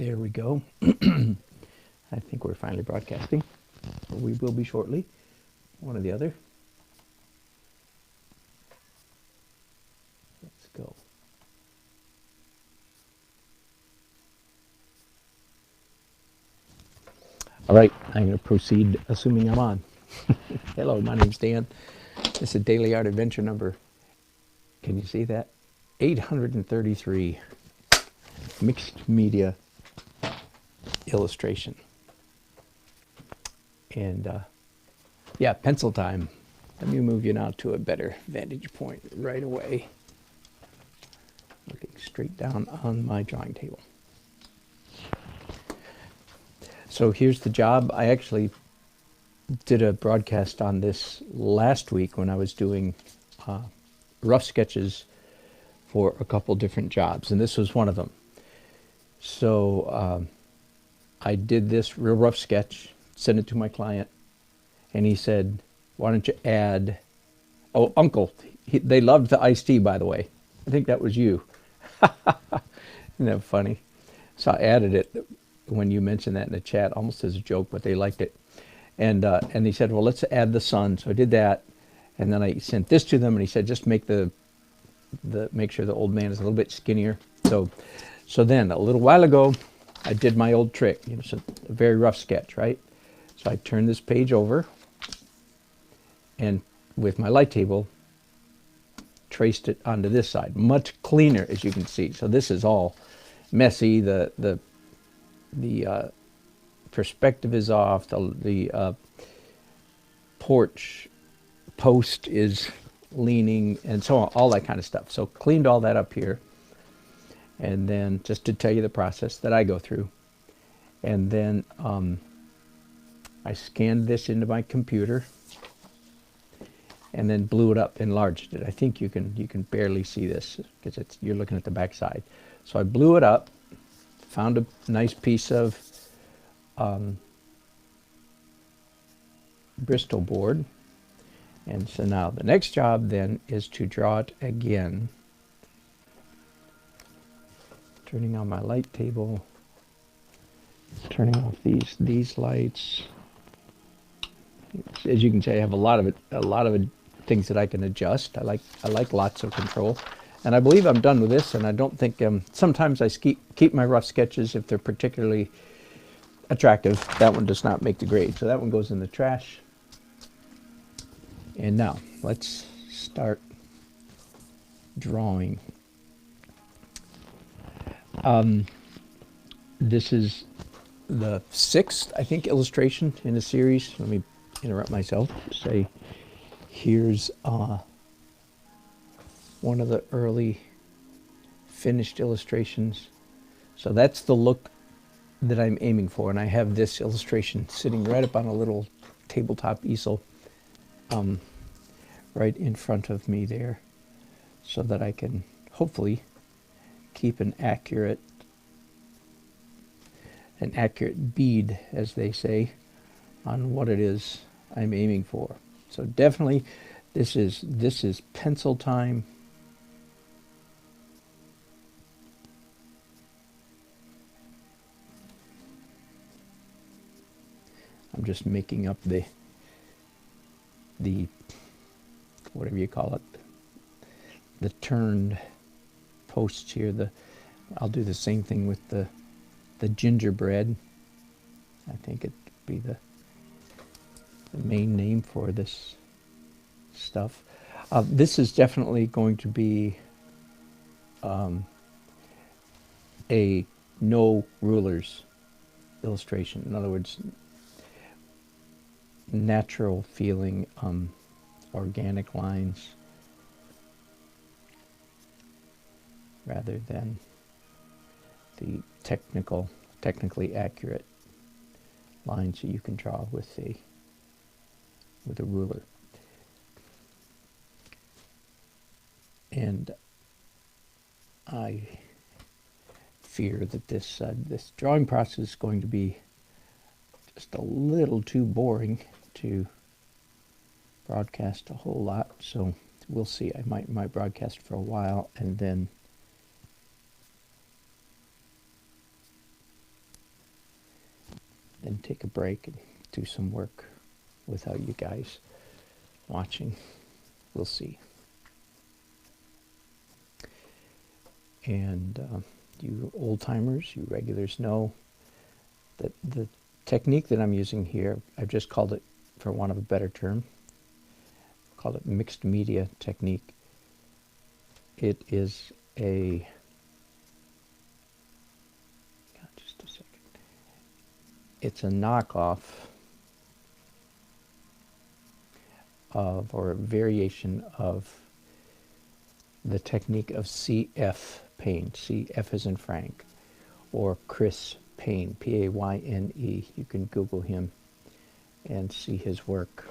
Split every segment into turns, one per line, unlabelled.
There we go. I think we're finally broadcasting. We will be shortly. One or the other. Let's go. All right, I'm going to proceed assuming I'm on. Hello, my name's Dan. This is Daily Art Adventure number, can you see that? 833, mixed media illustration. And yeah, pencil time. Let me move you now to a better vantage point right away. Looking straight down on my drawing table. So here's the job. I actually did a broadcast on this last week when I was doing rough sketches for a couple different jobs, and this was one of them. So I did this real rough sketch, sent it to my client, and he said, why don't you add, oh, Uncle, they loved the iced tea, by the way. I think that was you. Isn't that funny? So I added it when you mentioned that in the chat, almost as a joke, but they liked it. And he said, well, let's add the sun. So I did that, and then I sent this to them, and he said, just make make sure the old man is a little bit skinnier. So then a little while ago, I did my old trick. You know, it's a very rough sketch, right? So I turned this page over, and with my light table, traced it onto this side. Much cleaner, as you can see. So this is all messy. The perspective is off. The porch post is leaning, and so on, all that kind of stuff. So cleaned all that up here, and then just to tell you the process that I go through, and then I scanned this into my computer, and then blew it up, enlarged it. I think you can barely see this because you're looking at the back side. So I blew it up, found a nice piece of Bristol board. And so now the next job then is to draw it again. Turning on my light table, turning off these lights. As you can see, I have a lot of things that I can adjust. I like lots of control. And I believe I'm done with this, and I don't think, sometimes I keep my rough sketches if they're particularly attractive. That one does not make the grade, so that one goes in the trash. And now, let's start drawing. This is the 6th, I think, illustration in the series. Let me interrupt myself. Say, here's one of the early finished illustrations. So that's the look that I'm aiming for, and I have this illustration sitting right up on a little tabletop easel right in front of me there, so that I can hopefully keep an accurate bead, as they say, on what it is I'm aiming for. So definitely this is pencil time. I'm just making up the whatever you call it, the turned posts here. I'll do the same thing with the gingerbread. I think it'd be the main name for this stuff. This is definitely going to be a no rulers illustration. In other words, natural feeling, organic lines, rather than the technically accurate lines that you can draw with a ruler. And I fear that this drawing process is going to be just a little too boring to broadcast a whole lot, so we'll see. I might broadcast for a while and then then take a break and do some work without you guys watching. We'll see. And you old-timers, you regulars know that the technique that I'm using here, I've just called it, for want of a better term, called it mixed media technique. It is just a second. It's a knockoff of, or a variation of, the technique of C.F. Payne. C.F. as in Frank, or Chris Payne, P-A-Y-N-E. You can Google him and see his work.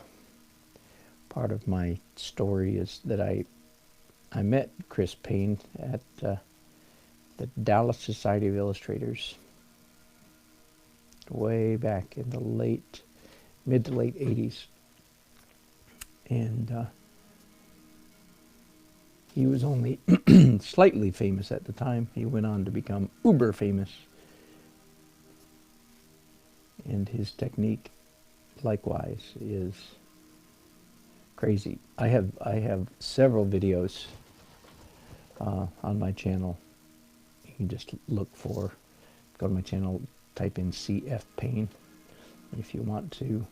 Part of my story is that I met Chris Payne at the Dallas Society of Illustrators way back in the mid to late 80s. And he was only slightly famous at the time. He went on to become uber famous. And his technique, likewise, is crazy. I have several videos on my channel. You can just go to my channel, type in C.F. Payne if you want to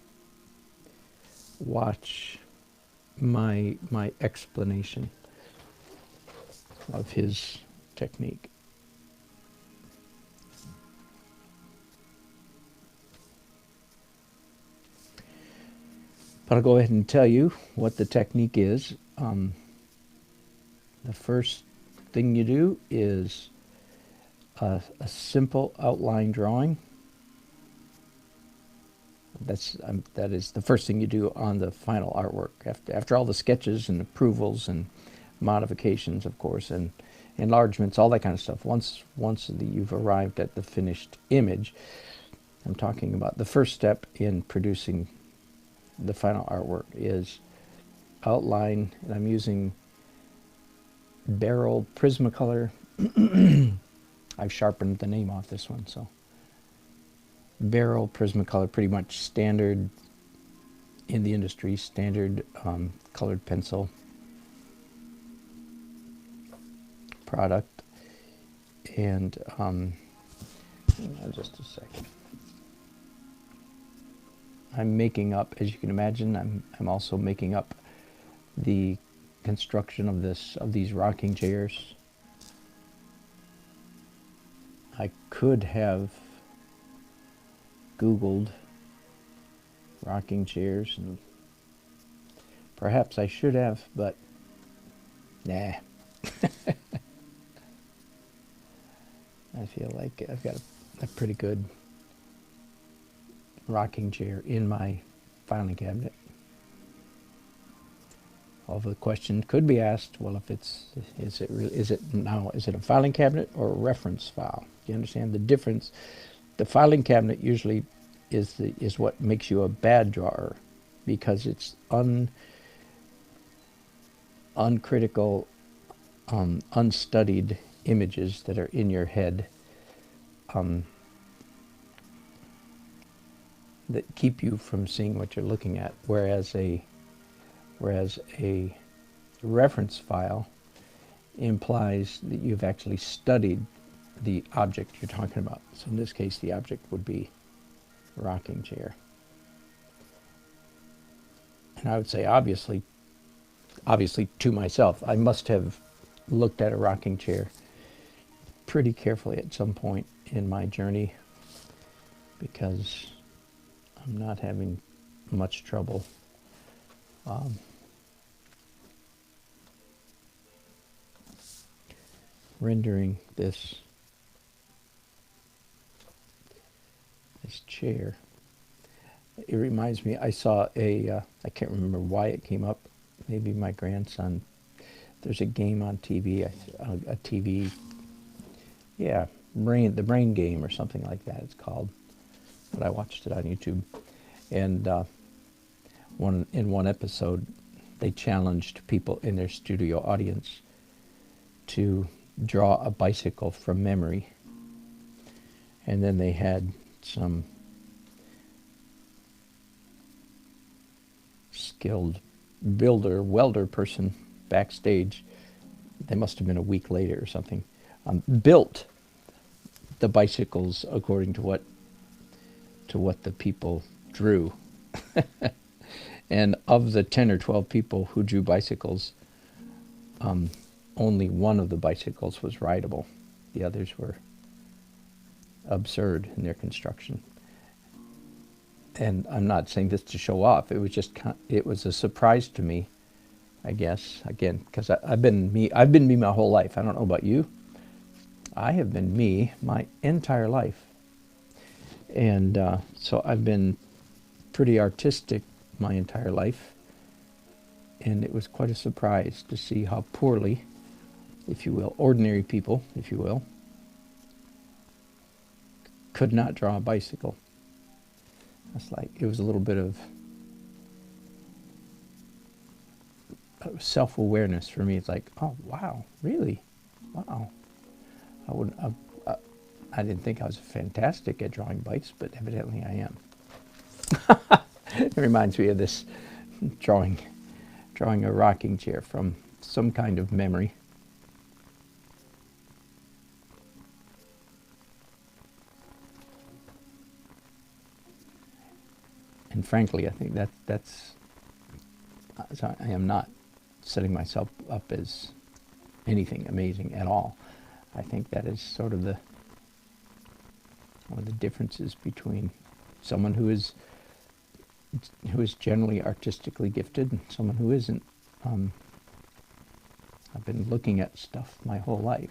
watch my explanation of his technique. But I'll go ahead and tell you what the technique is. The first thing you do is a simple outline drawing. That is the first thing you do on the final artwork. After all the sketches and approvals and modifications, of course, and enlargements, all that kind of stuff. Once you've arrived at the finished image, I'm talking about the first step in producing the final artwork is outline, and I'm using Barrel Prismacolor. I've sharpened the name off this one, so Barrel Prismacolor, pretty much standard in the industry, standard colored pencil product. And just a second. I'm making up, as you can imagine, I'm also making up the construction of these rocking chairs. I could have Googled rocking chairs, and perhaps I should have, but nah. I feel like I've got a pretty good rocking chair in my filing cabinet. Although the question could be asked, well, if is it a filing cabinet or a reference file? Do you understand the difference? The filing cabinet usually is what makes you a bad drawer, because it's uncritical, unstudied images that are in your head that keep you from seeing what you're looking at, whereas a reference file implies that you've actually studied the object you're talking about. So in this case, the object would be a rocking chair. And I would say, obviously to myself, I must have looked at a rocking chair pretty carefully at some point in my journey, because I'm not having much trouble rendering this chair. It reminds me, I saw I can't remember why it came up, maybe my grandson, there's a game on TV, a TV, yeah, the Brain Game or something like that it's called, but I watched it on YouTube, and in one episode they challenged people in their studio audience to draw a bicycle from memory, and then they had some skilled builder, welder person backstage, they must have been a week later or something, built the bicycles according to what the people drew. And of the 10 or 12 people who drew bicycles, only one of the bicycles was rideable. The others were absurd in their construction. And I'm not saying this to show off. It was just, it was a surprise to me, I guess, again, because I've been me my whole life. I don't know about you. I have been me my entire life. And so I've been pretty artistic my entire life. And it was quite a surprise to see how poorly, if you will, ordinary people, if you will, could not draw a bicycle. It's like, it was a little bit of self-awareness for me. It's like, oh, wow, really? Wow. I didn't think I was fantastic at drawing bikes, but evidently I am. It reminds me of this drawing a rocking chair from some kind of memory. And frankly, I think that's I am not setting myself up as anything amazing at all. I think that is sort of one of the differences between someone who is generally artistically gifted and someone who isn't. I've been looking at stuff my whole life,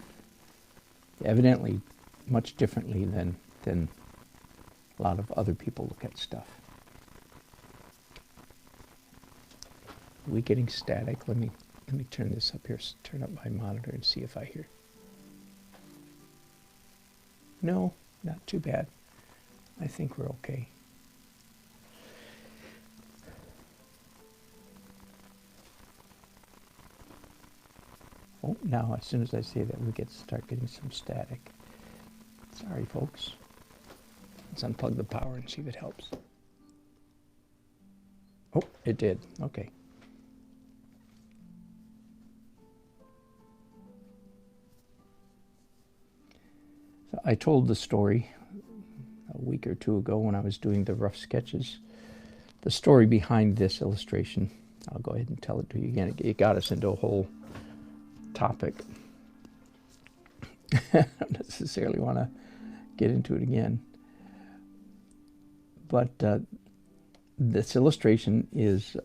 evidently much differently than a lot of other people look at stuff. Are we getting static? Let me turn this up here, turn up my monitor and see if I hear. No, not too bad. I think we're okay. Oh, now as soon as I say that, we start getting some static. Sorry, folks. Let's unplug the power and see if it helps. Oh, it did. Okay. So I told the story a week or two ago when I was doing the rough sketches. The story behind this illustration, I'll go ahead and tell it to you again. It got us into a whole topic. I don't necessarily want to get into it again. But this illustration is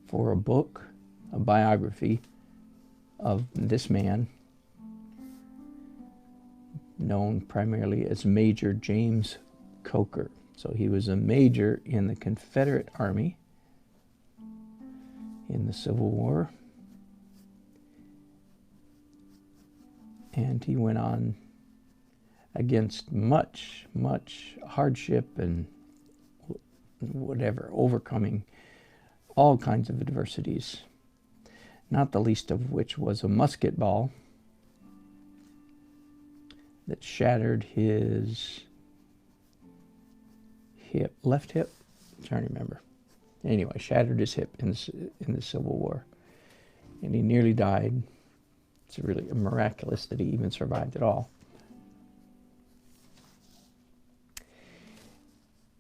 for a book, a biography of this man, known primarily as Major James Coker. So he was a major in the Confederate Army in the Civil War. And he went on against much hardship and whatever, overcoming all kinds of adversities, not the least of which was a musket ball that shattered his hip, left hip, I'm trying to remember. Anyway, shattered his hip in the Civil War, and he nearly died. It's really miraculous that he even survived at all.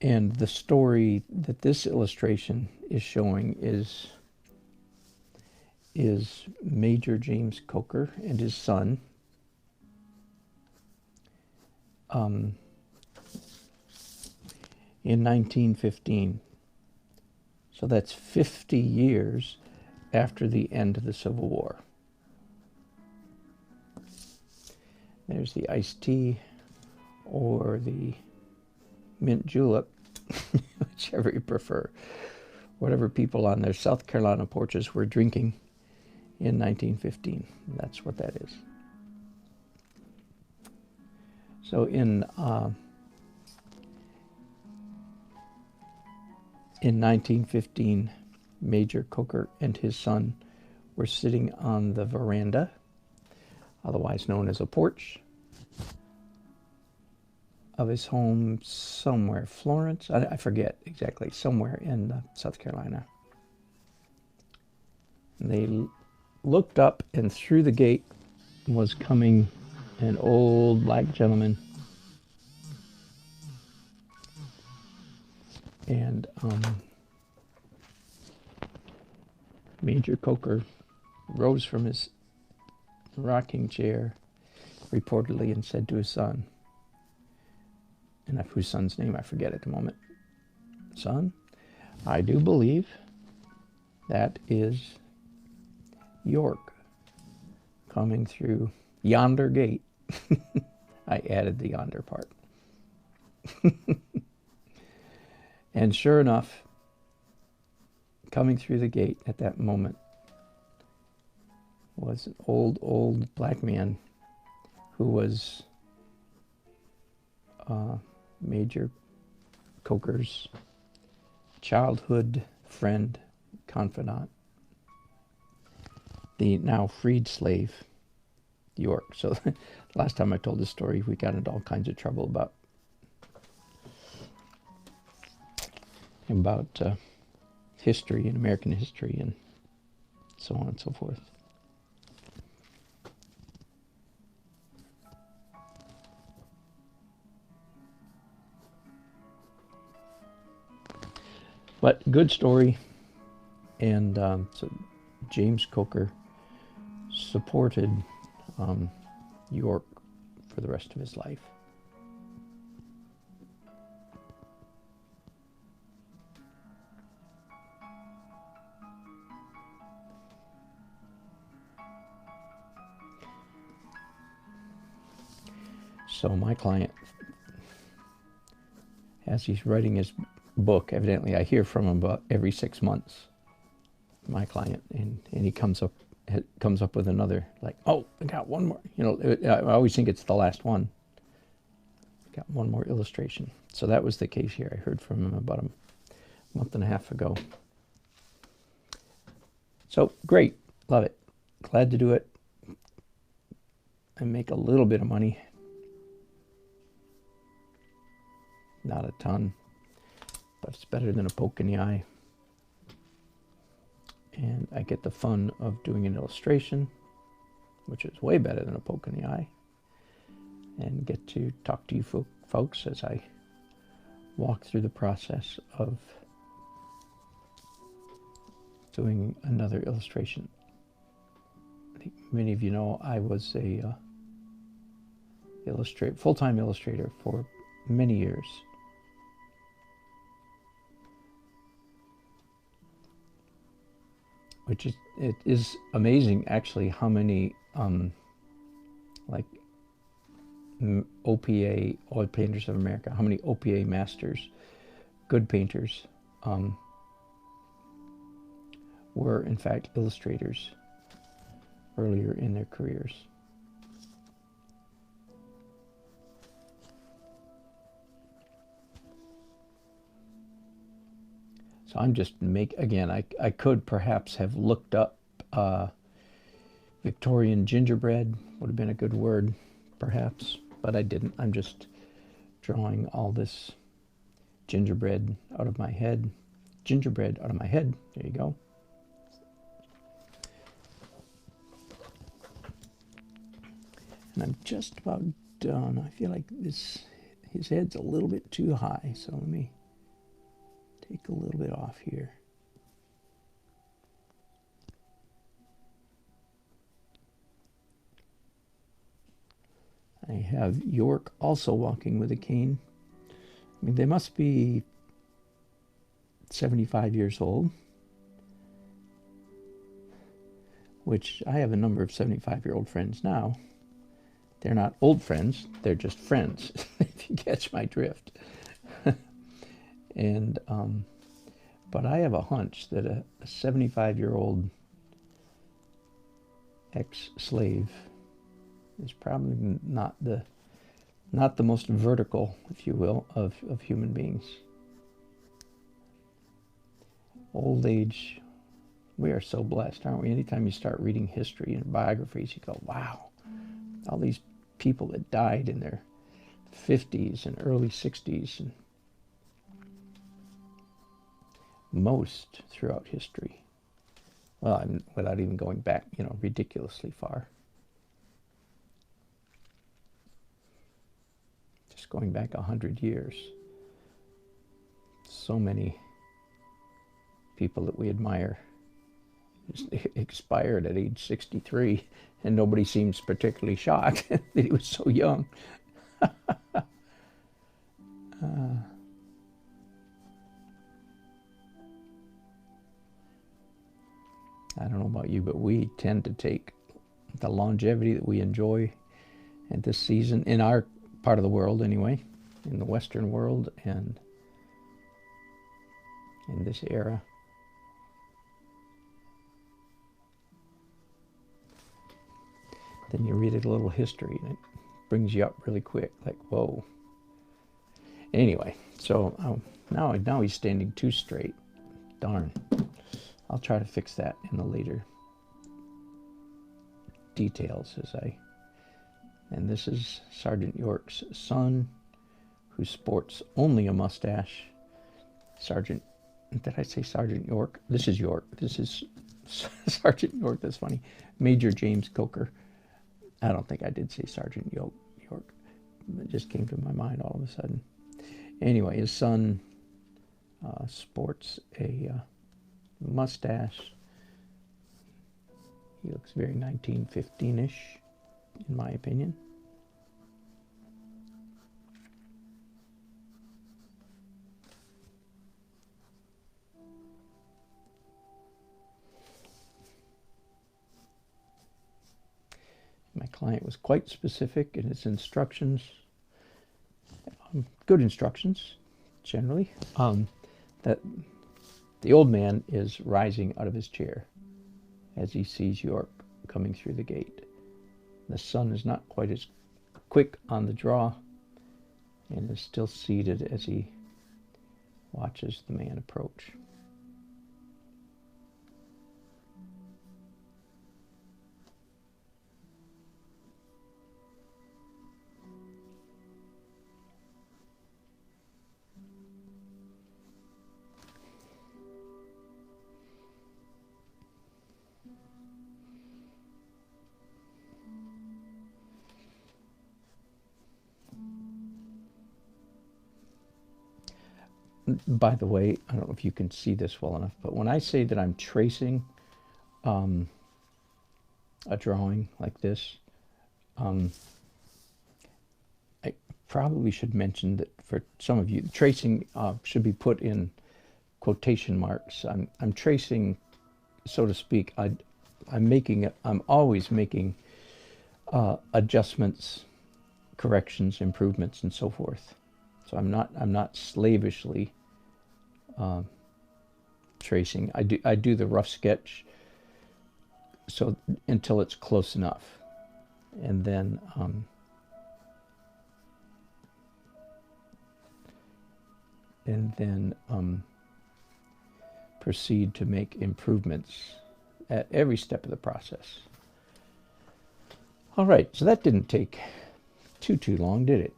And the story that this illustration is showing is Major James Coker and his son. In 1915. So that's 50 years after the end of the Civil War. There's the iced tea or the mint julep, whichever you prefer. Whatever people on their South Carolina porches were drinking in 1915. That's what that is. So in 1915, Major Coker and his son were sitting on the veranda, otherwise known as a porch, of his home somewhere, Florence, I forget exactly, somewhere in South Carolina. And they looked up, and through the gate was coming an old black gentleman. And Major Coker rose from his rocking chair, reportedly, and said to his son, and whose son's name I forget at the moment, "Son, I do believe that is York coming through yonder gate." I added the yonder part. And sure enough, coming through the gate at that moment was an old black man who was Major Coker's childhood friend, confidant, the now freed slave, York. So last time I told this story, we got into all kinds of trouble about history and American history and so on and so forth. But good story. And so James Coker supported York for the rest of his life. So my client, as he's writing his book, evidently I hear from him about every 6 months, my client, and he comes up with another, like, oh, I got one more. I always think it's the last one. Got one more illustration. So that was the case here. I heard from him about a month and a half ago. So great, love it, glad to do it. I make a little bit of money. Not a ton, but it's better than a poke in the eye. And I get the fun of doing an illustration, which is way better than a poke in the eye, and get to talk to you folks as I walk through the process of doing another illustration. I think many of you know I was a full-time illustrator for many years. It is amazing actually how many like OPA, Oil Painters of America, how many OPA masters, good painters, were in fact illustrators earlier in their careers. So I'm just again, I could perhaps have looked up Victorian gingerbread, would have been a good word, perhaps, but I didn't. I'm just drawing all this gingerbread out of my head. Gingerbread out of my head, there you go. And I'm just about done. I feel like his head's a little bit too high, so let me take a little bit off here. I have York also walking with a cane. I mean, they must be 75 years old, which I have a number of 75-year-old friends now. They're not old friends, they're just friends, if you catch my drift. And but I have a hunch that a 75-year-old ex-slave is probably not the most vertical, if you will, of human beings. Old age, we are so blessed, aren't we? Anytime you start reading history and biographies, you go, wow, all these people that died in their 50s and early 60s, and most throughout history. Well, without even going back, ridiculously far. Just going back 100 years. So many people that we admire expired at age 63, and nobody seems particularly shocked that he was so young. I don't know about you, but we tend to take the longevity that we enjoy at this season, in our part of the world anyway, in the Western world and in this era. Then you read a little history and it brings you up really quick, like, whoa. Anyway, so now he's standing too straight. Darn. I'll try to fix that in the later details and this is Sergeant York's son, who sports only a mustache. Did I say Sergeant York? This is York. This is Sergeant York. That's funny. Major James Coker. I don't think I did say Sergeant York. It just came to my mind all of a sudden. Anyway, his son sports a mustache. He looks very 1915-ish, in my opinion. My client was quite specific in his instructions, good instructions, generally, that the old man is rising out of his chair as he sees York coming through the gate. The son is not quite as quick on the draw and is still seated as he watches the man approach. By the way, I don't know if you can see this well enough, but when I say that I'm tracing a drawing like this, I probably should mention that for some of you, tracing should be put in quotation marks. I'm tracing, so to speak. I'm always making adjustments, corrections, improvements, and so forth. So I'm not slavishly tracing. I do the rough sketch so until it's close enough, and then proceed to make improvements at every step of the process. All right, so that didn't take too long, did it?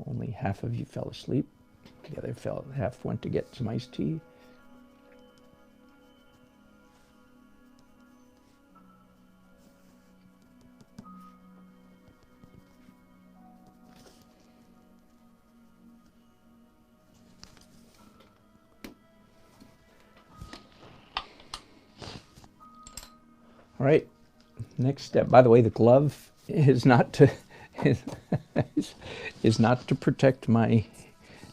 Only half of you fell asleep. The other half went to get some iced tea. All right, next step. By the way, the glove is not to is not to protect my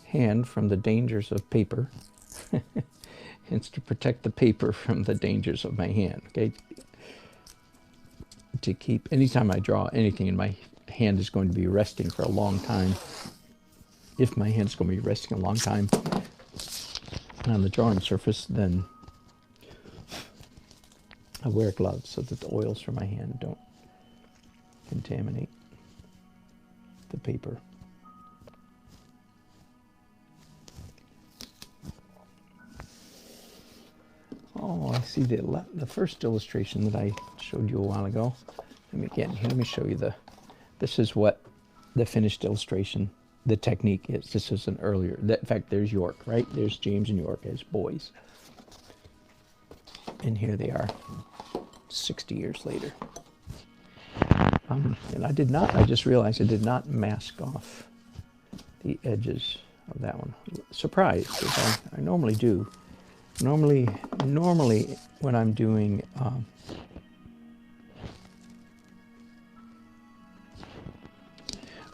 hand from the dangers of paper. It's to protect the paper from the dangers of my hand. Okay. To keep, anytime I draw anything, and my hand is going to be resting for a long time. If my hand's going to be resting a long time on the drawing surface, then I wear gloves so that the oils from my hand don't contaminate the paper. Oh, I see the first illustration that I showed you a while ago. Let me show you This is what the finished illustration, the technique is. This is an earlier, in fact, there's York, right? There's James and York as boys. And here they are, 60 years later. And I just realized I did not mask off the edges of that one. Surprised, because I normally do. Normally when I'm doing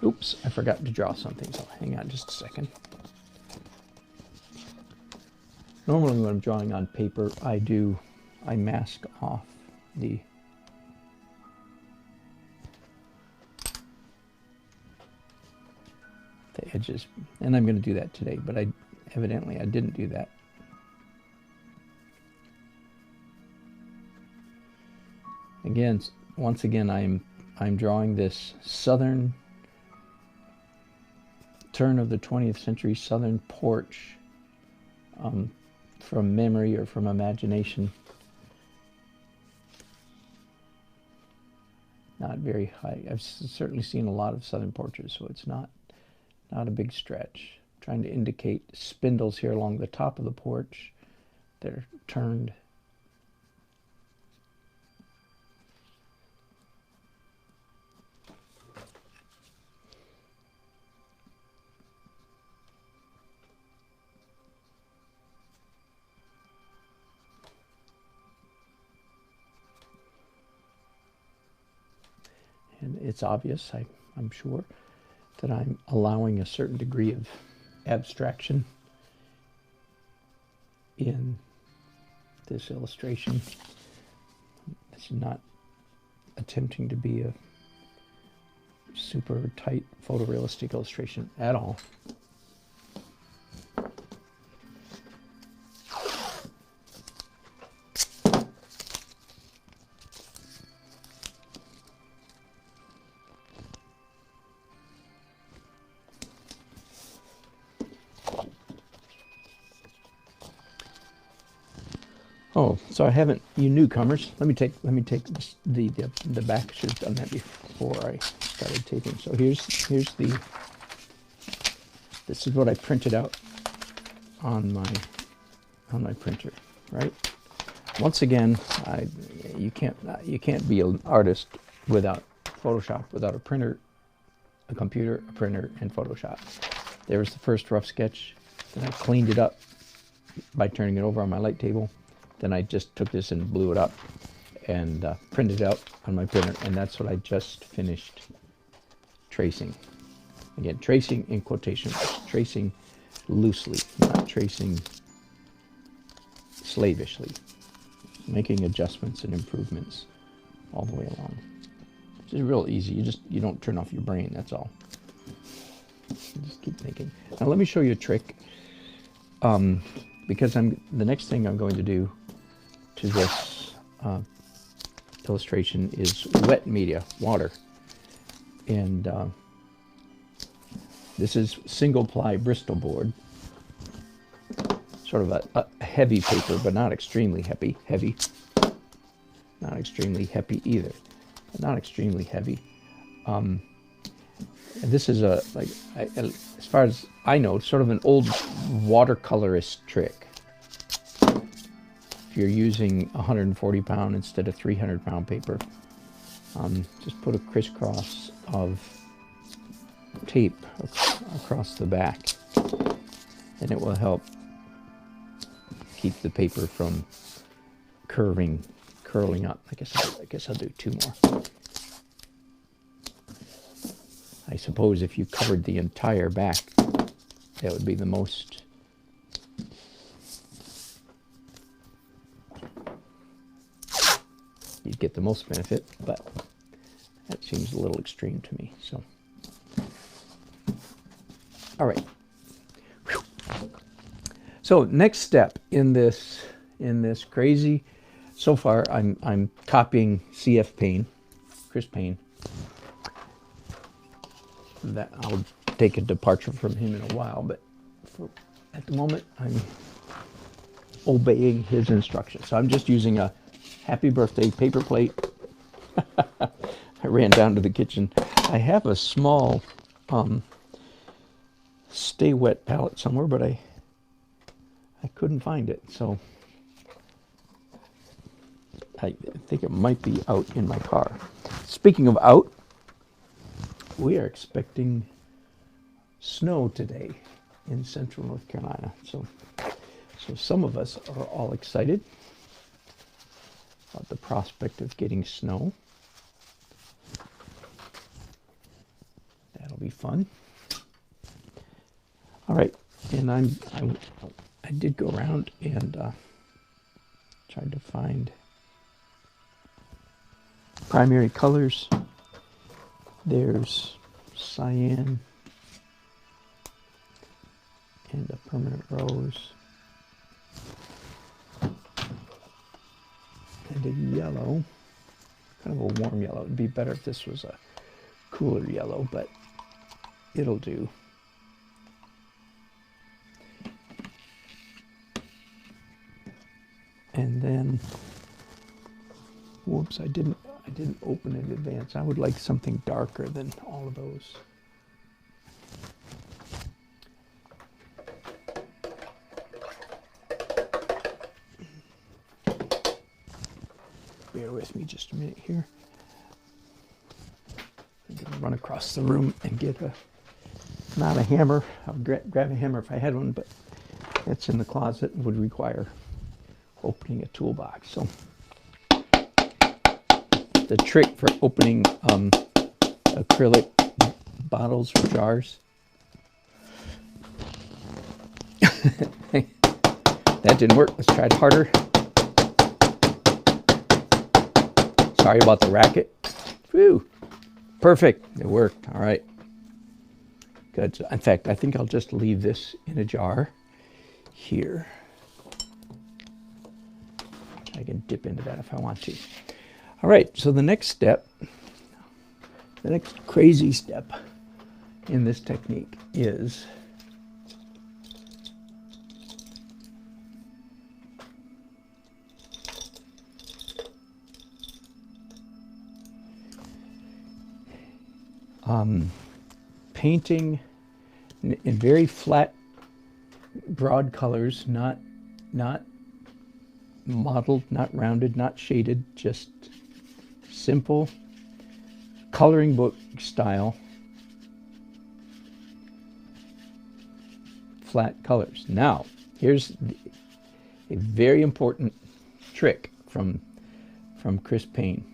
oops, I forgot to draw something, so hang on just a second. Normally when I'm drawing on paper, I mask off the edges, and I'm going to do that today, but evidently I didn't do that. Again, once again, I'm drawing this southern turn of the 20th century southern porch from memory or from imagination. Not very high. I've certainly seen a lot of southern porches, so it's not a big stretch. I'm trying to indicate spindles here along the top of the porch. They're turned. And it's obvious, I'm sure, that I'm allowing a certain degree of abstraction in this illustration. It's not attempting to be a super tight photorealistic illustration at all. Oh, so I haven't, you newcomers, let me take this, the back. I should have done that before I started taping. So here's this is what I printed out on my printer, right? Once again, you can't be an artist without Photoshop, without a printer, a computer, a printer, and Photoshop. There's the first rough sketch. Then I cleaned it up by turning it over on my light table. Then I just took this and blew it up and printed it out on my printer, and that's what I just finished tracing. Again, tracing in quotation marks, tracing loosely, not tracing slavishly, making adjustments and improvements all the way along. Which is real easy. You don't turn off your brain, that's all. You just keep thinking. Now let me show you a trick, because the next thing I'm going to do to this illustration is wet media, water. And this is single ply Bristol board, sort of a heavy paper, but not extremely heavy. Not extremely heavy either, but not extremely heavy. And this is as far as I know, sort of an old watercolorist trick. If you're using 140 pound instead of 300 pound paper, just put a crisscross of tape across the back, and it will help keep the paper from curling up. I guess I'll do two more. I suppose if you covered the entire back, that would be the most you'd get the most benefit, but that seems a little extreme to me. So, all right. Whew. So next step in this crazy. So far, I'm copying CF Payne, Chris Payne. That I'll take a departure from him in a while, but at the moment I'm obeying his instructions. So I'm just using a happy birthday paper plate. I ran down to the kitchen. I have a small Stay Wet palette somewhere, but I couldn't find it, so I think it might be out in my car. Speaking of out, we are expecting snow today in central North Carolina. So some of us are all excited about the prospect of getting snow. That'll be fun. All right, and I did go around and tried to find primary colors. There's cyan and a permanent rose and a yellow, kind of a warm yellow. It'd be better if this was a cooler yellow, but it'll do. And then, whoops, I didn't open in advance. I would like something darker than all of those. Bear with me just a minute here. I'm going to run across the room and get not a hammer. I'll grab a hammer if I had one, but it's in the closet and would require opening a toolbox. So the trick for opening acrylic bottles or jars. That didn't work. Let's try it harder. Sorry about the racket. Whew. Perfect. It worked. All right. Good. In fact, I think I'll just leave this in a jar here. I can dip into that if I want to. All right, so the next step, the next crazy step in this technique is painting in very flat, broad colors, not modeled, not rounded, not shaded, just simple coloring book style flat colors. Now, here's a very important trick from Chris Payne.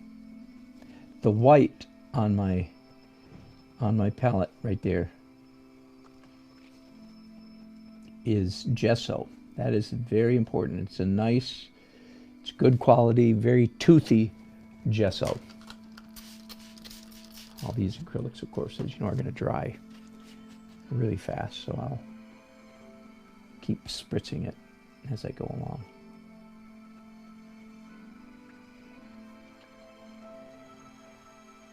The white on my palette right there is gesso. That is very important. It's a nice, it's good quality, very toothy gesso. All these acrylics, of course, as you know, are going to dry really fast, so I'll keep spritzing it as I go along.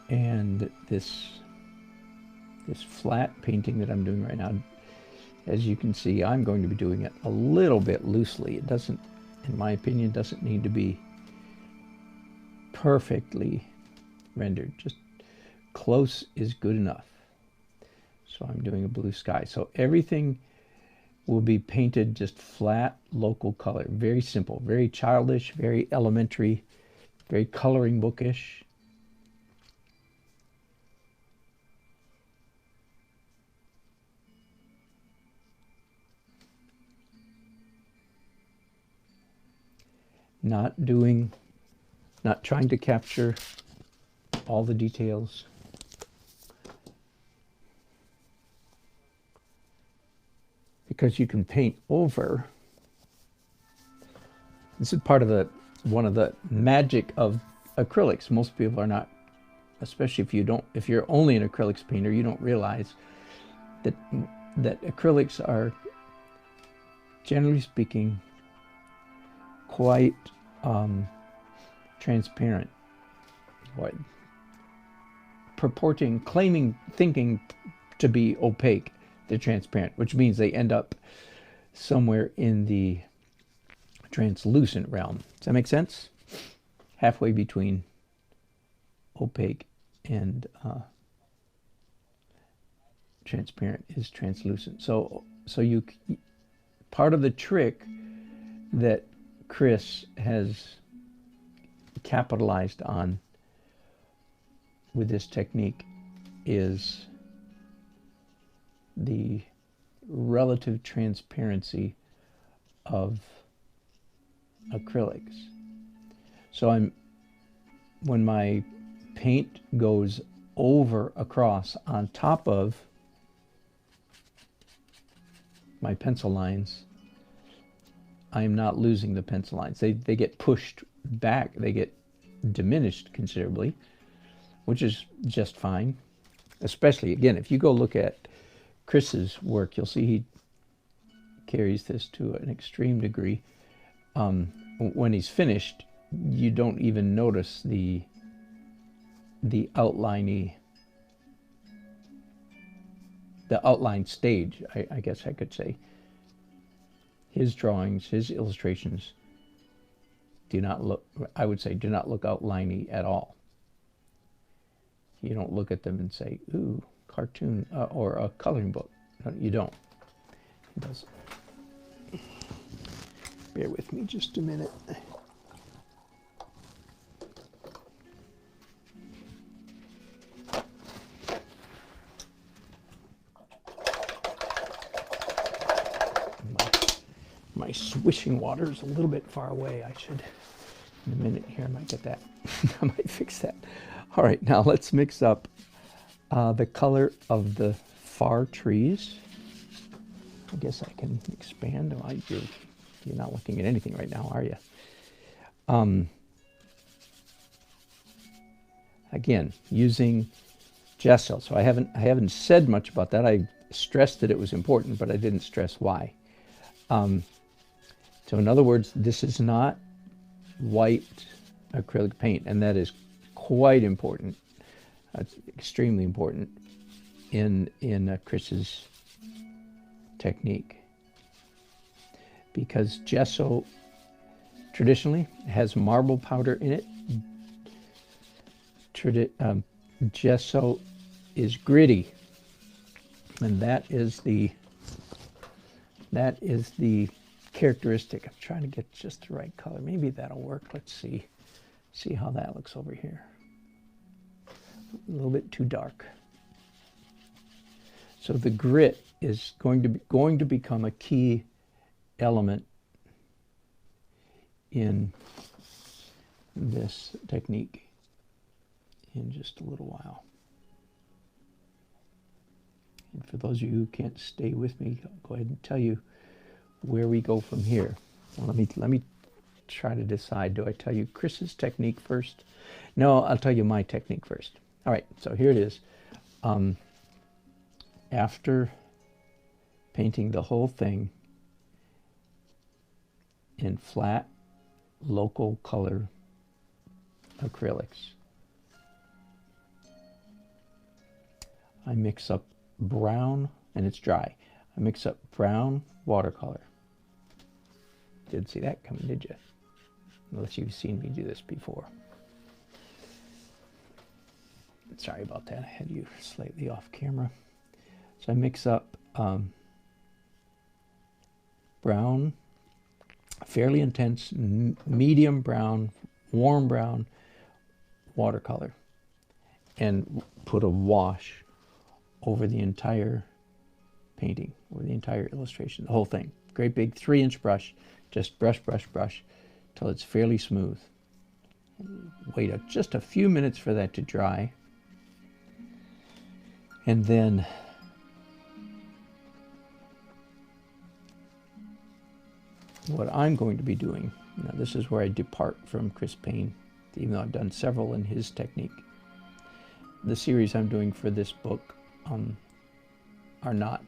And this flat painting that I'm doing right now, as you can see, I'm going to be doing it a little bit loosely. It doesn't, in my opinion, doesn't need to be perfectly rendered. Just close is good enough. So I'm doing a blue sky. So everything will be painted just flat local color. Very simple, very childish, very elementary, very coloring bookish. Not trying to capture all the details. Because you can paint over. This is part of one of the magic of acrylics. Most people are not, especially if you're only an acrylics painter, you don't realize that acrylics are, generally speaking, quite transparent. Thinking to be opaque, they're transparent, which means they end up somewhere in the translucent realm. Does that make sense? Halfway between opaque and transparent is translucent. So you, part of the trick that Chris has capitalized on with this technique is the relative transparency of acrylics. So when my paint goes across on top of my pencil lines, I am not losing the pencil lines. They get pushed back, they get diminished considerably, which is just fine. Especially, again, if you go look at Chris's work, you'll see he carries this to an extreme degree. When he's finished, you don't even notice the outline stage, I guess I could say. His drawings, his illustrations do not look, I would say, do not look outliney at all. You don't look at them and say, ooh, cartoon, or a coloring book. No, you don't. It doesn't. Bear with me just a minute. My swishing water is a little bit far away. I should, in a minute here, I might get that. I might fix that. All right, now let's mix up the color of the far trees. I guess I can expand. You're not looking at anything right now, are you? Again, using gesso. So I haven't said much about that. I stressed that it was important, but I didn't stress why. So in other words, this is not white acrylic paint, and that is quite important. It's extremely important in Chris's technique, because gesso traditionally has marble powder in it. Gesso is gritty, and that is the characteristic. I'm trying to get just the right color. Maybe that'll work. Let's see how that looks over here. A little bit too dark. So the grit is going to become a key element in this technique in just a little while. And for those of you who can't stay with me, I'll go ahead and tell you where we go from here. Well, let me try to decide. Do I tell you Chris's technique first? No, I'll tell you my technique first. All right, so here it is. After painting the whole thing in flat, local color acrylics, I mix up brown, and it's dry. I mix up brown watercolor. Didn't see that coming, did you? Unless you've seen me do this before. Sorry about that, I had you slightly off camera. So I mix up brown, fairly intense, medium brown, warm brown watercolor, and put a wash over the entire painting, over the entire illustration, the whole thing. Great big 3-inch brush, just brush, brush, brush, till it's fairly smooth. Wait just a few minutes for that to dry. And then what I'm going to be doing, now this is where I depart from Chris Payne, even though I've done several in his technique. The series I'm doing for this book I'm not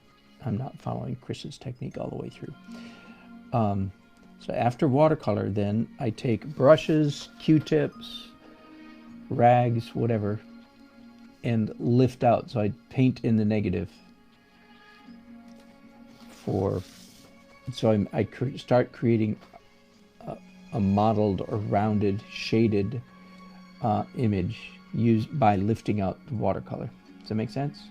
following Chris's technique all the way through. So after watercolor, then I take brushes, Q-tips, rags, whatever, and lift out. So I paint in the negative so I start creating a modeled or rounded, shaded image used by lifting out the watercolor. Does that make sense?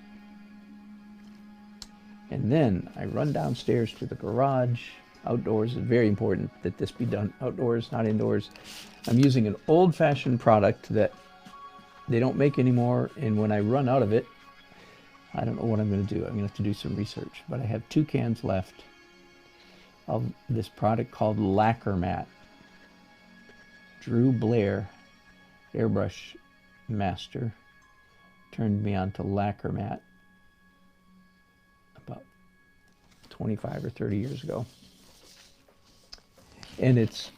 And then I run downstairs to the garage. Outdoors is very important that this be done outdoors, not indoors. I'm using an old-fashioned product that they don't make anymore, and when I run out of it, I don't know what I'm going to do. I'm going to have to do some research. But I have 2 cans left of this product called Lacquer Matte. Drew Blair, airbrush master, turned me on to Lacquer Matte about 25 or 30 years ago. And it's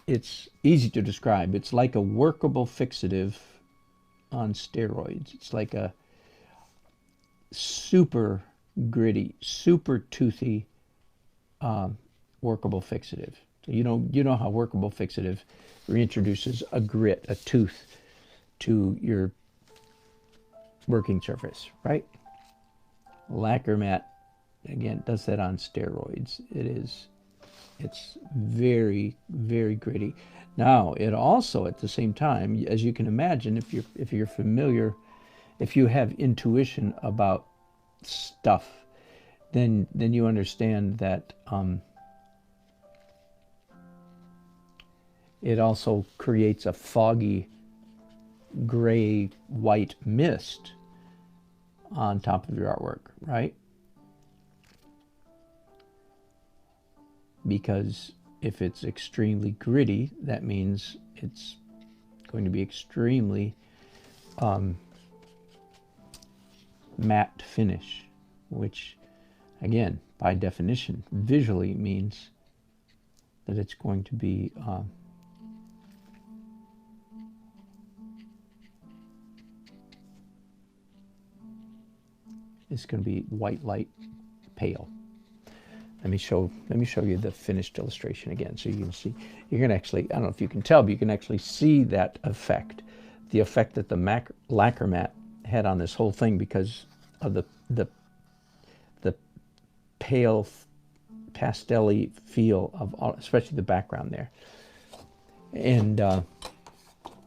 easy to describe. It's like a workable fixative on steroids. It's like a super gritty, super toothy workable fixative. So you know how workable fixative reintroduces a grit, a tooth to your working surface, right? Lacquer Matte, again, does that on steroids. It's very, very gritty. Now, it also, at the same time, as you can imagine, if you're familiar, if you have intuition about stuff, then you understand that it also creates a foggy gray white mist on top of your artwork, right? Because if it's extremely gritty, that means it's going to be extremely matte finish, which again, by definition, visually means that it's going to be white light pale. Let me show you the finished illustration again, so you can see. You can actually, I don't know if you can tell, but you can actually see that effect, the effect that the lacquer matte had on this whole thing because of the pale, pastel-y feel of all, especially the background there. And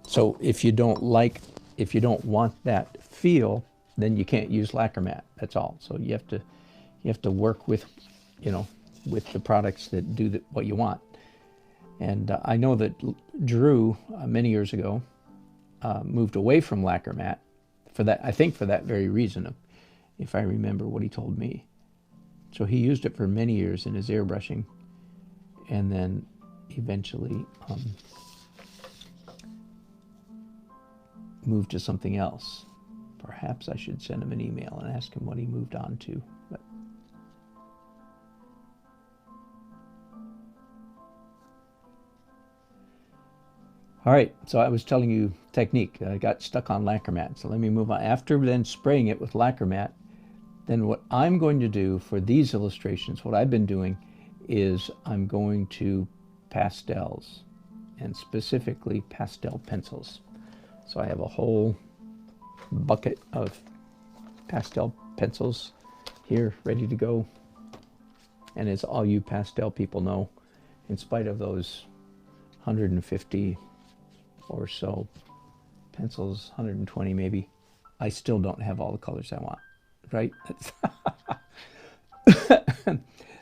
so if you don't want that feel, then you can't use lacquer matte. That's all. So you have to work with, with the products that do what you want. And I know that Drew, many years ago, moved away from lacquer matte for that, I think for that very reason, if I remember what he told me. So he used it for many years in his airbrushing, and then eventually moved to something else. Perhaps I should send him an email and ask him what he moved on to. But all right, so I was telling you technique. I got stuck on lacquer matte, so let me move on. After then spraying it with lacquer matte, then what I'm going to do for these illustrations, what I've been doing, is I'm going to pastels, and specifically pastel pencils. So I have a whole bucket of pastel pencils here ready to go. And as all you pastel people know, in spite of those 150 or so pencils, 120 maybe, I still don't have all the colors I want, right?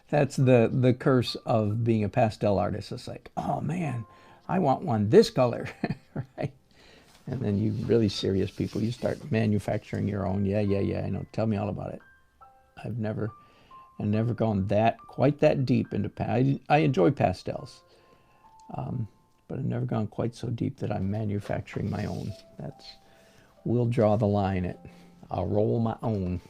That's the curse of being a pastel artist. It's like, oh man, I want one this color, right? And then you really serious people, you start manufacturing your own. Yeah, I know. Tell me all about it. I've never gone quite that deep into I enjoy pastels, but I've never gone quite so deep that I'm manufacturing my own. We'll draw the line at I'll roll my own.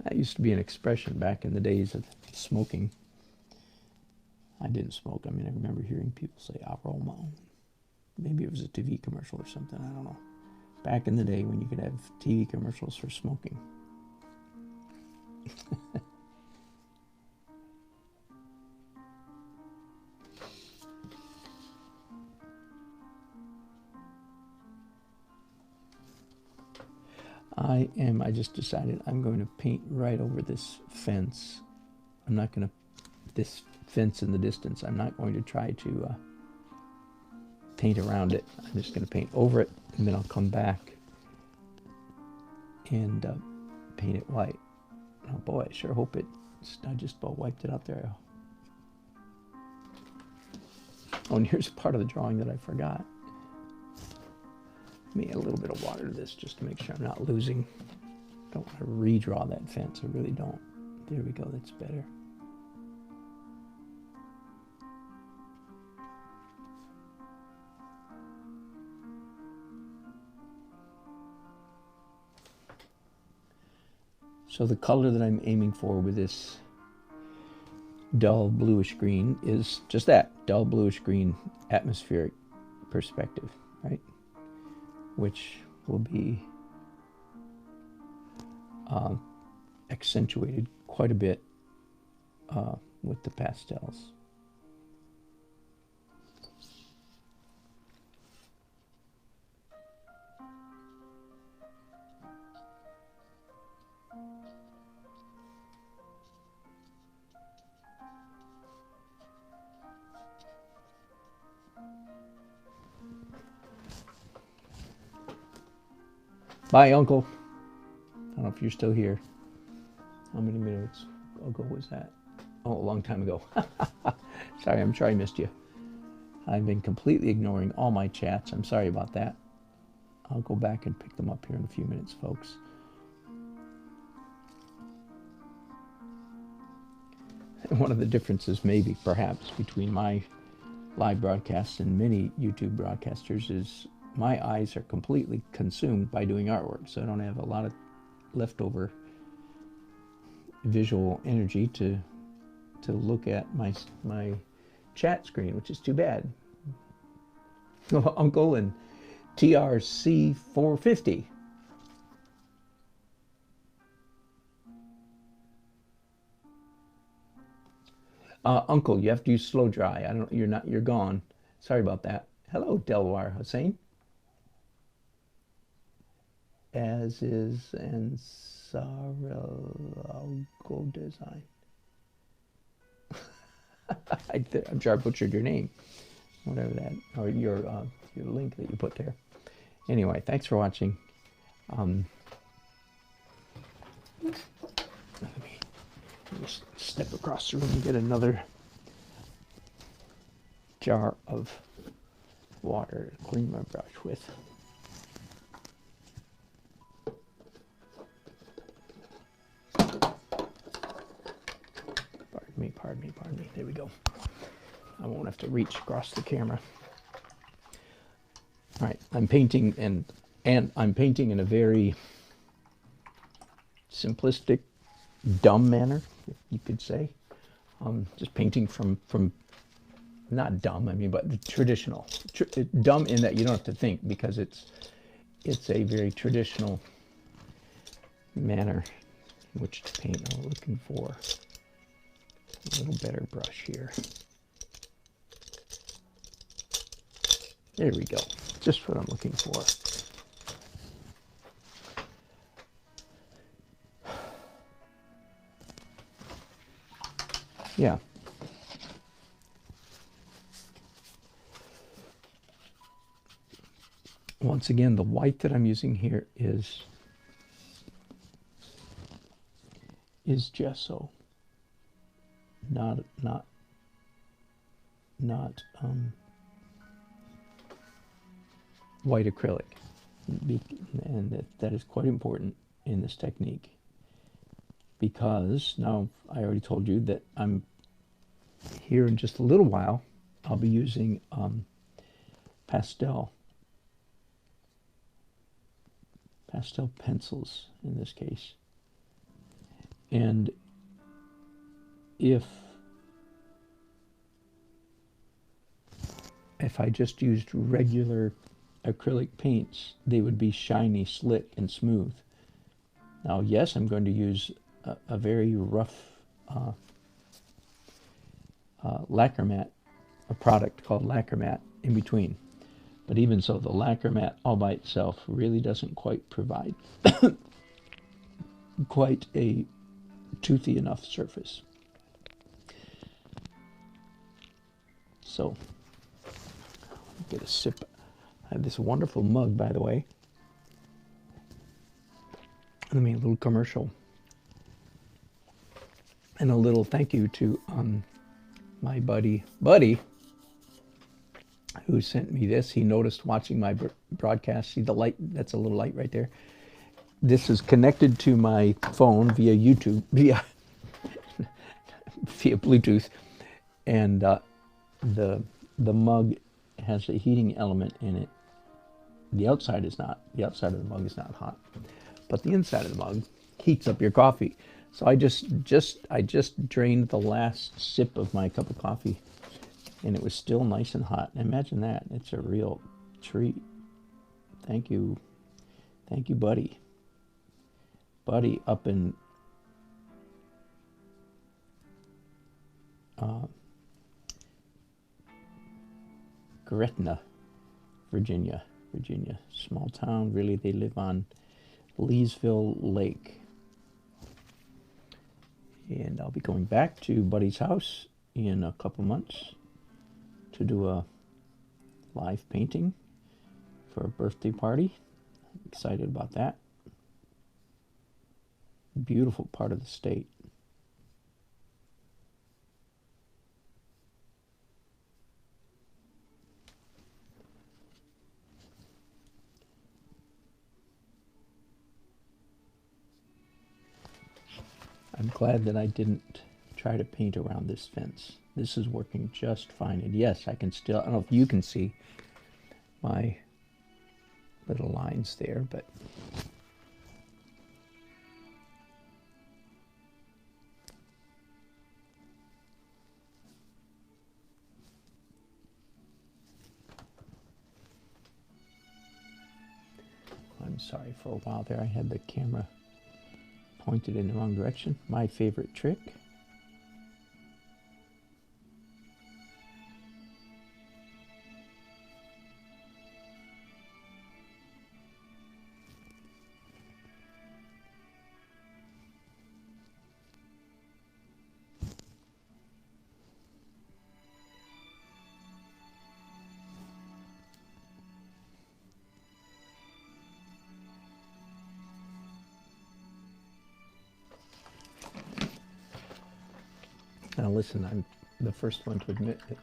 That used to be an expression back in the days of smoking. I didn't smoke. I mean, I remember hearing people say, I'll roll my own. Maybe it was a TV commercial or something. I don't know. Back in the day when you could have TV commercials for smoking. I just decided I'm going to paint right over this fence. I'm not going to, this fence in the distance, I'm not going to try to paint around it. I'm just going to paint over it, and then I'll come back and paint it white. Oh boy, I sure hope I just about wiped it out there. Oh, and here's part of the drawing that I forgot. Let me add a little bit of water to this just to make sure I'm not losing. Don't want to redraw that fence, I really don't. There we go, that's better. So the color that I'm aiming for with this dull bluish green is just that, dull bluish green atmospheric perspective, right? Which will be accentuated quite a bit with the pastels. Bye, Uncle. I don't know if you're still here. How many minutes ago was that? Oh, a long time ago. Sorry, I'm sure I missed you. I've been completely ignoring all my chats. I'm sorry about that. I'll go back and pick them up here in a few minutes, folks. And one of the differences, maybe, perhaps, between my live broadcasts and many YouTube broadcasters is my eyes are completely consumed by doing artwork, so I don't have a lot of leftover visual energy to look at my chat screen, which is too bad. Uncle and TRC 450. Uncle, you have to use slow dry. I don't. You're gone. Sorry about that. Hello, Delwar Hussein. As is Ansaralogo Design. I'm sure I butchered your name, whatever that, or your link that you put there. Anyway, thanks for watching. Let me just step across the room and get another jar of water to clean my brush with. Pardon me. There we go. I won't have to reach across the camera. All right, I'm painting and I'm painting in a very simplistic, dumb manner, you could say. Just painting from not dumb, I mean, but traditional. Dumb in that you don't have to think, because it's a very traditional manner in which to paint. I'm looking for a little better brush here. There we go. Just what I'm looking for. Yeah. Once again, the white that I'm using here is gesso. Not white acrylic, and that is quite important in this technique, because now I already told you that I'm here in just a little while. I'll be using pastel pencils in this case, and if I just used regular acrylic paints, they would be shiny, slick, and smooth. Now, yes, I'm going to use a very rough lacquer matte, a product called lacquer matte in between. But even so, the lacquer matte all by itself really doesn't quite provide quite a toothy enough surface. So, get a sip. I have this wonderful mug, by the way. Let me a little commercial. And a little thank you to my buddy, who sent me this. He noticed watching my broadcast. See the light? That's a little light right there. This is connected to my phone via YouTube, via Bluetooth, and the mug has a heating element in it. The outside is not. The outside of the mug is not hot, but the inside of the mug heats up your coffee. So I just drained the last sip of my cup of coffee, and it was still nice and hot. Imagine that. It's a real treat. Thank you, buddy. Buddy up in Gretna, Virginia, small town. Really, they live on Leesville Lake. And I'll be going back to Buddy's house in a couple months to do a live painting for a birthday party. I'm excited about that. Beautiful part of the state. I'm glad that I didn't try to paint around this fence. This is working just fine. And yes, I can still, I don't know if you can see my little lines there, but I'm sorry, for a while there I had the camera pointed in the wrong direction. My favorite trick. Now listen, I'm the first one to admit that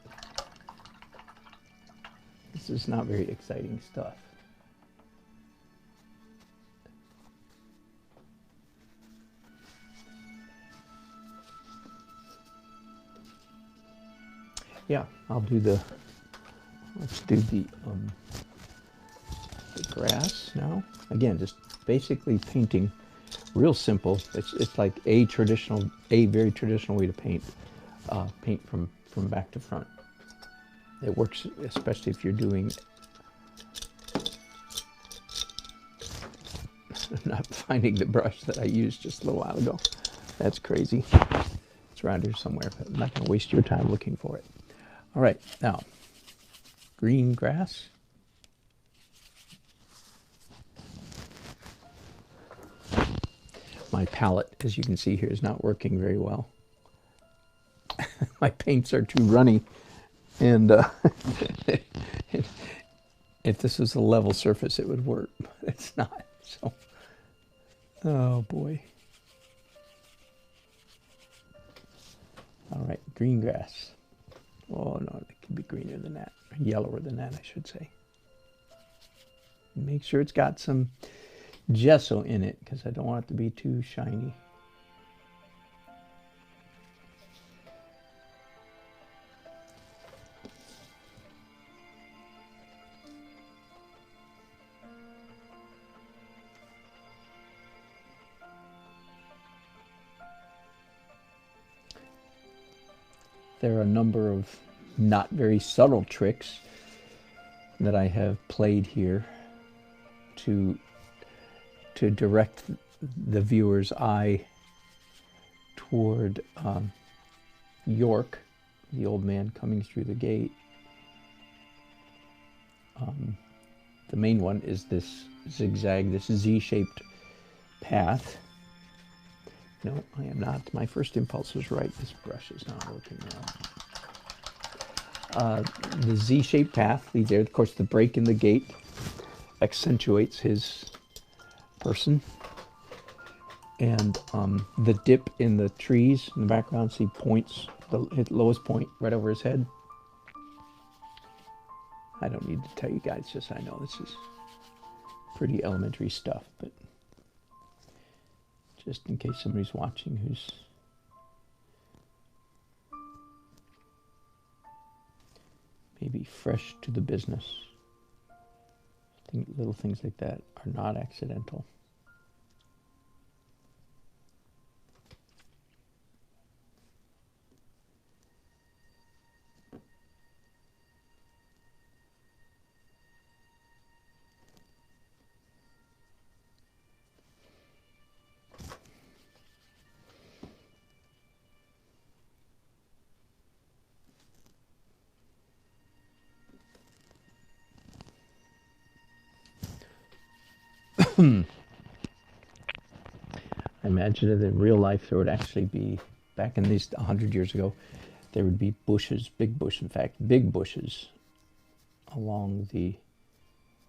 this is not very exciting stuff. Yeah, I'll do let's do the grass now. Again, just basically painting. Real simple. It's like a very traditional way to paint. Paint from back to front. It works especially if you're doing. I'm not finding the brush that I used just a little while ago. That's crazy. It's around here somewhere, but I'm not going to waste your time looking for it. All right, now green grass. My palette, as you can see here, is not working very well. My paints are too runny, and if this was a level surface, it would work, but it's not. So, oh boy. All right, green grass. Oh no, it can be greener than that, or yellower than that, I should say. Make sure it's got some gesso in it, because I don't want it to be too shiny. There are a number of not very subtle tricks that I have played here to direct the viewer's eye toward York, the old man coming through the gate. The main one is this zigzag, this Z-shaped path. No, I am not. My first impulse was right. This brush is not working now. The Z-shaped path leads there. Of course, the break in the gate accentuates his person. And the dip in the trees in the background, see points, the lowest point right over his head. I don't need to tell you guys, just I know this is pretty elementary stuff, but just in case somebody's watching who's maybe fresh to the business. I think little things like that are not accidental. I imagine that in real life there would actually be, back in these 100 years ago, there would be bushes, big bush, in fact, big bushes along the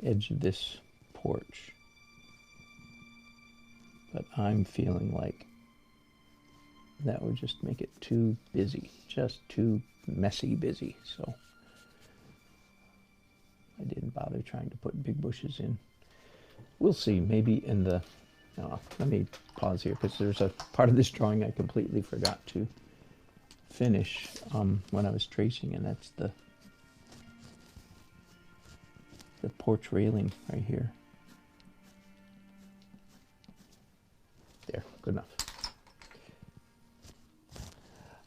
edge of this porch. But I'm feeling like that would just make it too busy, just too messy busy. So I didn't bother trying to put big bushes in. We'll see, maybe in the, let me pause here because there's a part of this drawing I completely forgot to finish when I was tracing, and that's the porch railing right here. There, good enough.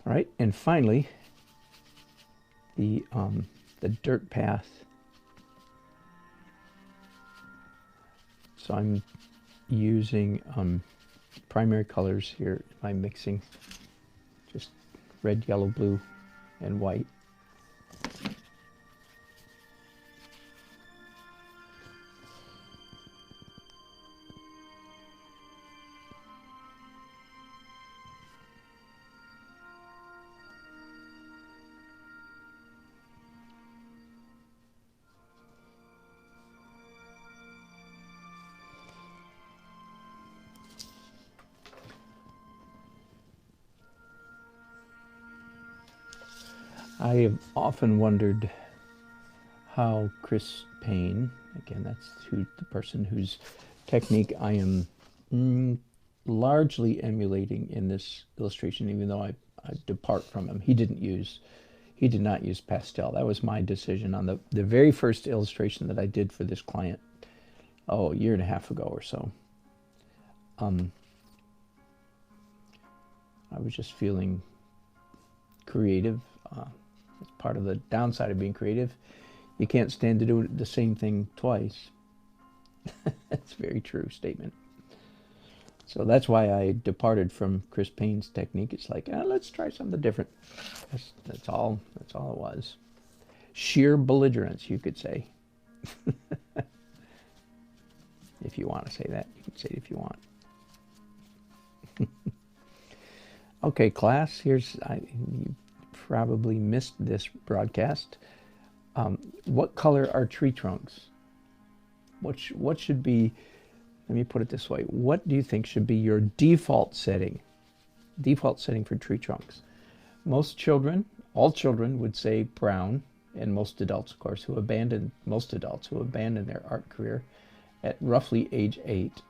All right, and finally, the dirt path. So I'm using primary colors here. I'm mixing just red, yellow, blue, and white. I have often wondered how Chris Payne, again, that's the person whose technique I am largely emulating in this illustration, even though I depart from him. He did not use pastel. That was my decision on the very first illustration that I did for this client, a year and a half ago or so. I was just feeling creative. It's part of the downside of being creative. You can't stand to do the same thing twice. That's a very true statement. So that's why I departed from Chris Payne's technique. It's like, let's try something different. That's all it was. Sheer belligerence, you could say. If you want to say that, you can say it if you want. Okay, class, you probably missed this broadcast. What color are tree trunks? What should be, let me put it this way, what do you think should be your default setting for tree trunks? Most children, all children would say brown, and most adults, of course, most adults who abandon their art career at roughly age 8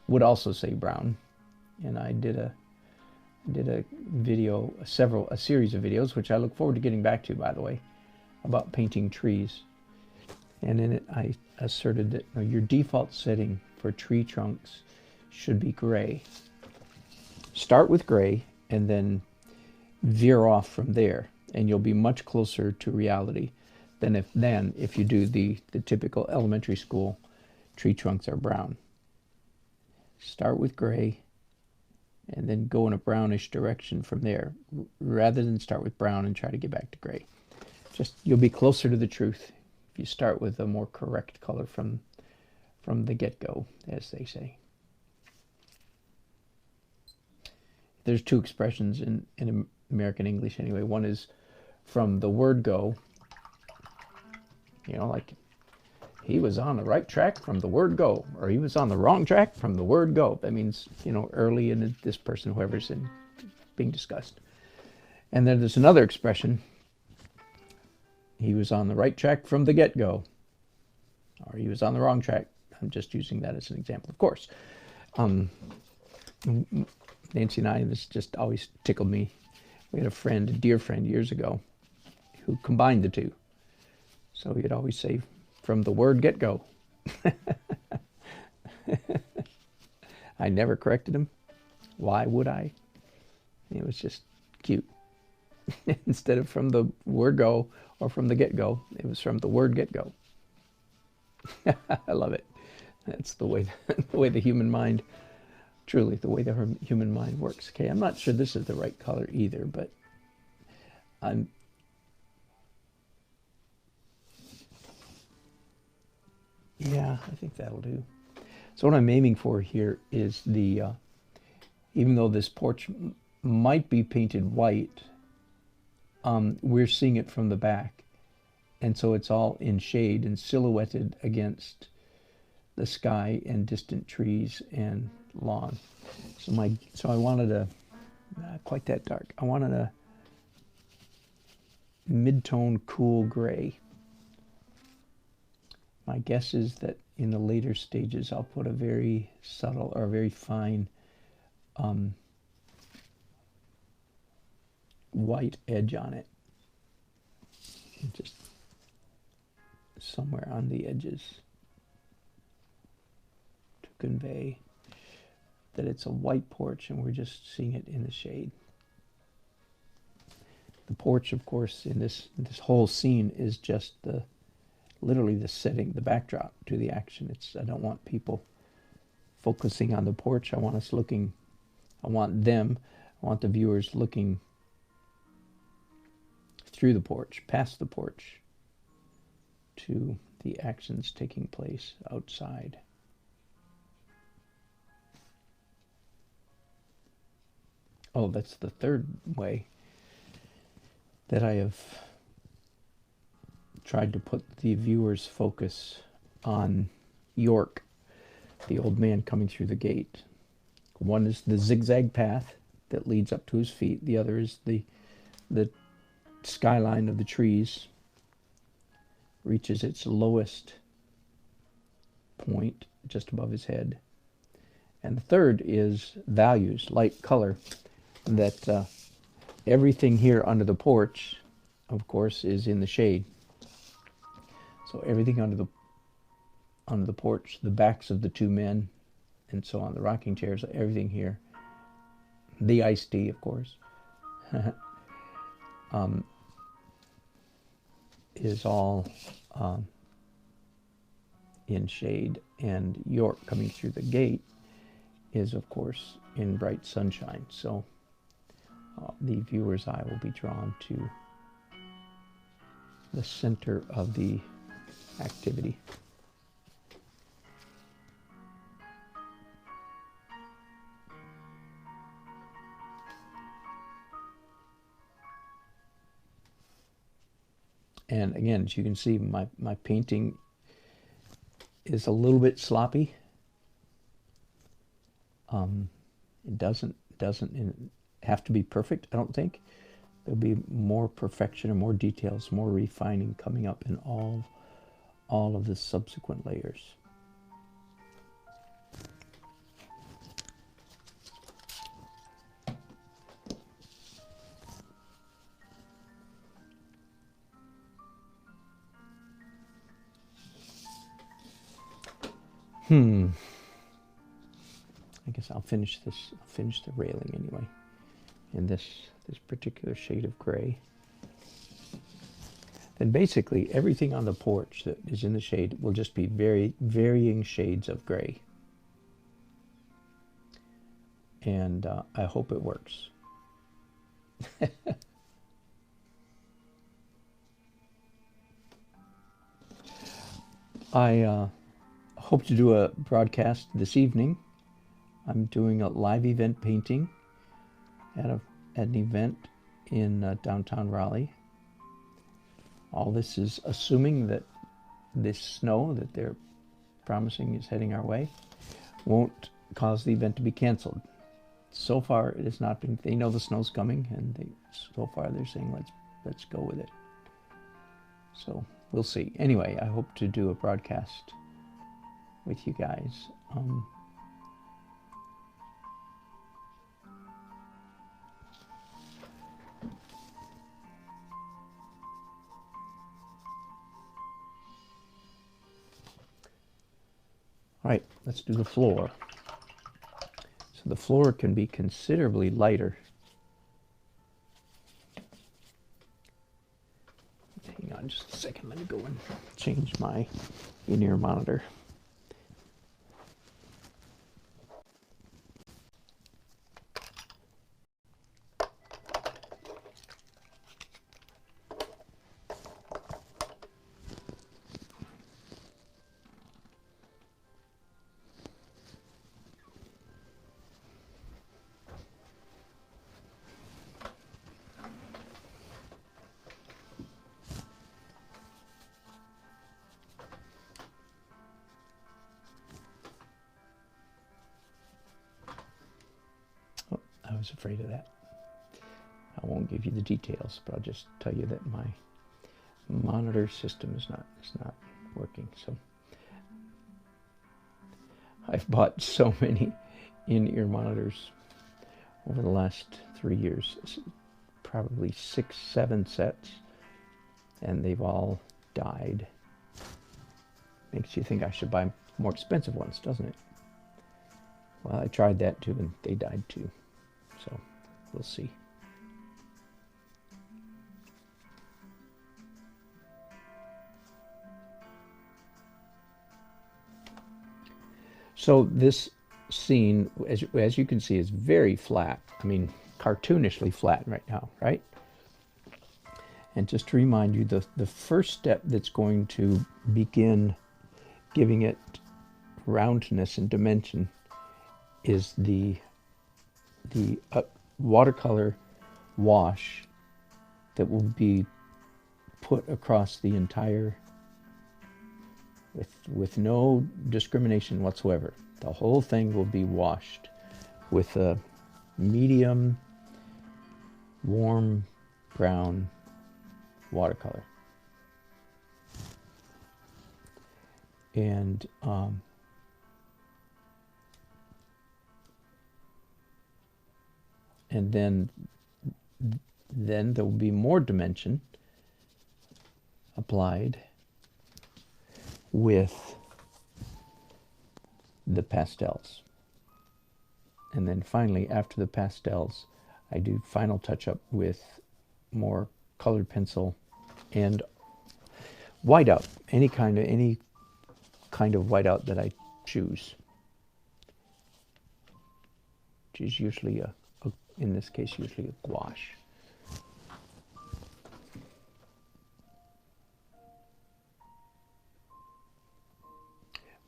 would also say brown. And I did a video, a series of videos, which I look forward to getting back to, by the way, about painting trees. And in it, I asserted that your default setting for tree trunks should be gray. Start with gray and then veer off from there, and you'll be much closer to reality than if you do the typical elementary school tree trunks are brown. Start with gray and then go in a brownish direction from there, rather than start with brown and try to get back to gray. You'll be closer to the truth if you start with a more correct color from the get-go, as they say. There's two expressions in American English anyway. One is from the word go, like he was on the right track from the word go, or he was on the wrong track from the word go. That means, early in this person, whoever's being discussed. And then there's another expression. He was on the right track from the get-go, or he was on the wrong track. I'm just using that as an example, of course. Nancy and I, this just always tickled me. We had a dear friend years ago, who combined the two. So he'd always say, from the word get-go. I never corrected him. Why would I? It was just cute. Instead of from the word go or from the get-go, it was from the word get-go. I love it. That's the way the human mind, truly the way the human mind works. Okay, I'm not sure this is the right color either, but yeah, I think that'll do. So what I'm aiming for here is even though this porch might be painted white, we're seeing it from the back. And so it's all in shade and silhouetted against the sky and distant trees and lawn. So I wanted not quite that dark. I wanted a mid-tone cool gray. My guess is that in the later stages I'll put a very subtle or very fine white edge on it. Just somewhere on the edges to convey that it's a white porch and we're just seeing it in the shade. The porch, of course, in this whole scene is just literally the setting, the backdrop to the action. I don't want people focusing on the porch. I want the viewers looking through the porch, past the porch, to the actions taking place outside. Oh, that's the third way that I have tried to put the viewer's focus on York, the old man coming through the gate. One is the zigzag path that leads up to his feet. The other is the skyline of the trees reaches its lowest point just above his head. And the third is values, light, color, that everything here under the porch, of course, is in the shade. So everything under the porch, the backs of the two men, and so on, the rocking chairs, everything here, the iced tea, of course, is all in shade. And York coming through the gate is, of course, in bright sunshine. So the viewer's eye will be drawn to the center of the activity. And again, as you can see, my painting is a little bit sloppy. It doesn't have to be perfect, I don't think. There'll be more perfection and more details, more refining coming up in all of the subsequent layers. I guess I'll finish this. I'll finish the railing anyway, in this particular shade of gray. Then basically everything on the porch that is in the shade will just be varying shades of gray. And I hope it works. I hope to do a broadcast this evening. I'm doing a live event painting at an event in downtown Raleigh. All this is assuming that this snow that they're promising is heading our way won't cause the event to be canceled. So far, it has not been. They know the snow's coming, and so far they're saying let's go with it. So we'll see. Anyway, I hope to do a broadcast with you guys. All right, let's do the floor. So the floor can be considerably lighter. Hang on just a second. Let me go and change my in-ear monitor. I was afraid of that. I won't give you the details, but I'll just tell you that my monitor system is not working. So I've bought so many in-ear monitors over the last 3 years, probably 6, 7 sets, and they've all died. Makes you think I should buy more expensive ones, doesn't it? Well, I tried that too, and they died too. So we'll see. So this scene, as you can see, is very flat. I mean, cartoonishly flat right now, right? And just to remind you, the first step that's going to begin giving it roundness and dimension is the watercolor wash that will be put across the entire, with no discrimination whatsoever. The whole thing will be washed with a medium warm brown watercolor. And then there will be more dimension applied with the pastels. And then finally, after the pastels, I do final touch-up with more colored pencil and whiteout, any kind of whiteout that I choose, which is usually in this case, usually a gouache.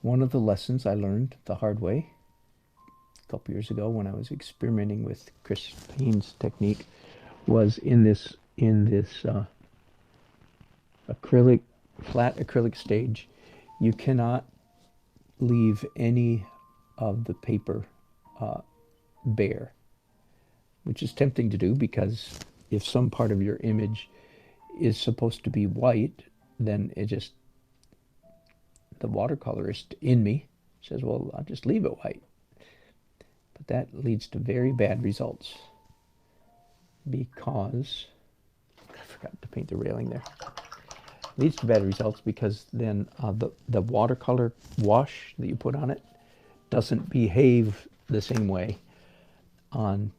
One of the lessons I learned the hard way a couple years ago when I was experimenting with Chris Payne's technique was in this acrylic, flat acrylic stage, you cannot leave any of the paper bare, which is tempting to do, because if some part of your image is supposed to be white, then the watercolorist in me says, well, I'll just leave it white. But that leads to very bad results, because I forgot to paint the railing there. Leads to bad results because then the watercolor wash that you put on it doesn't behave the same way on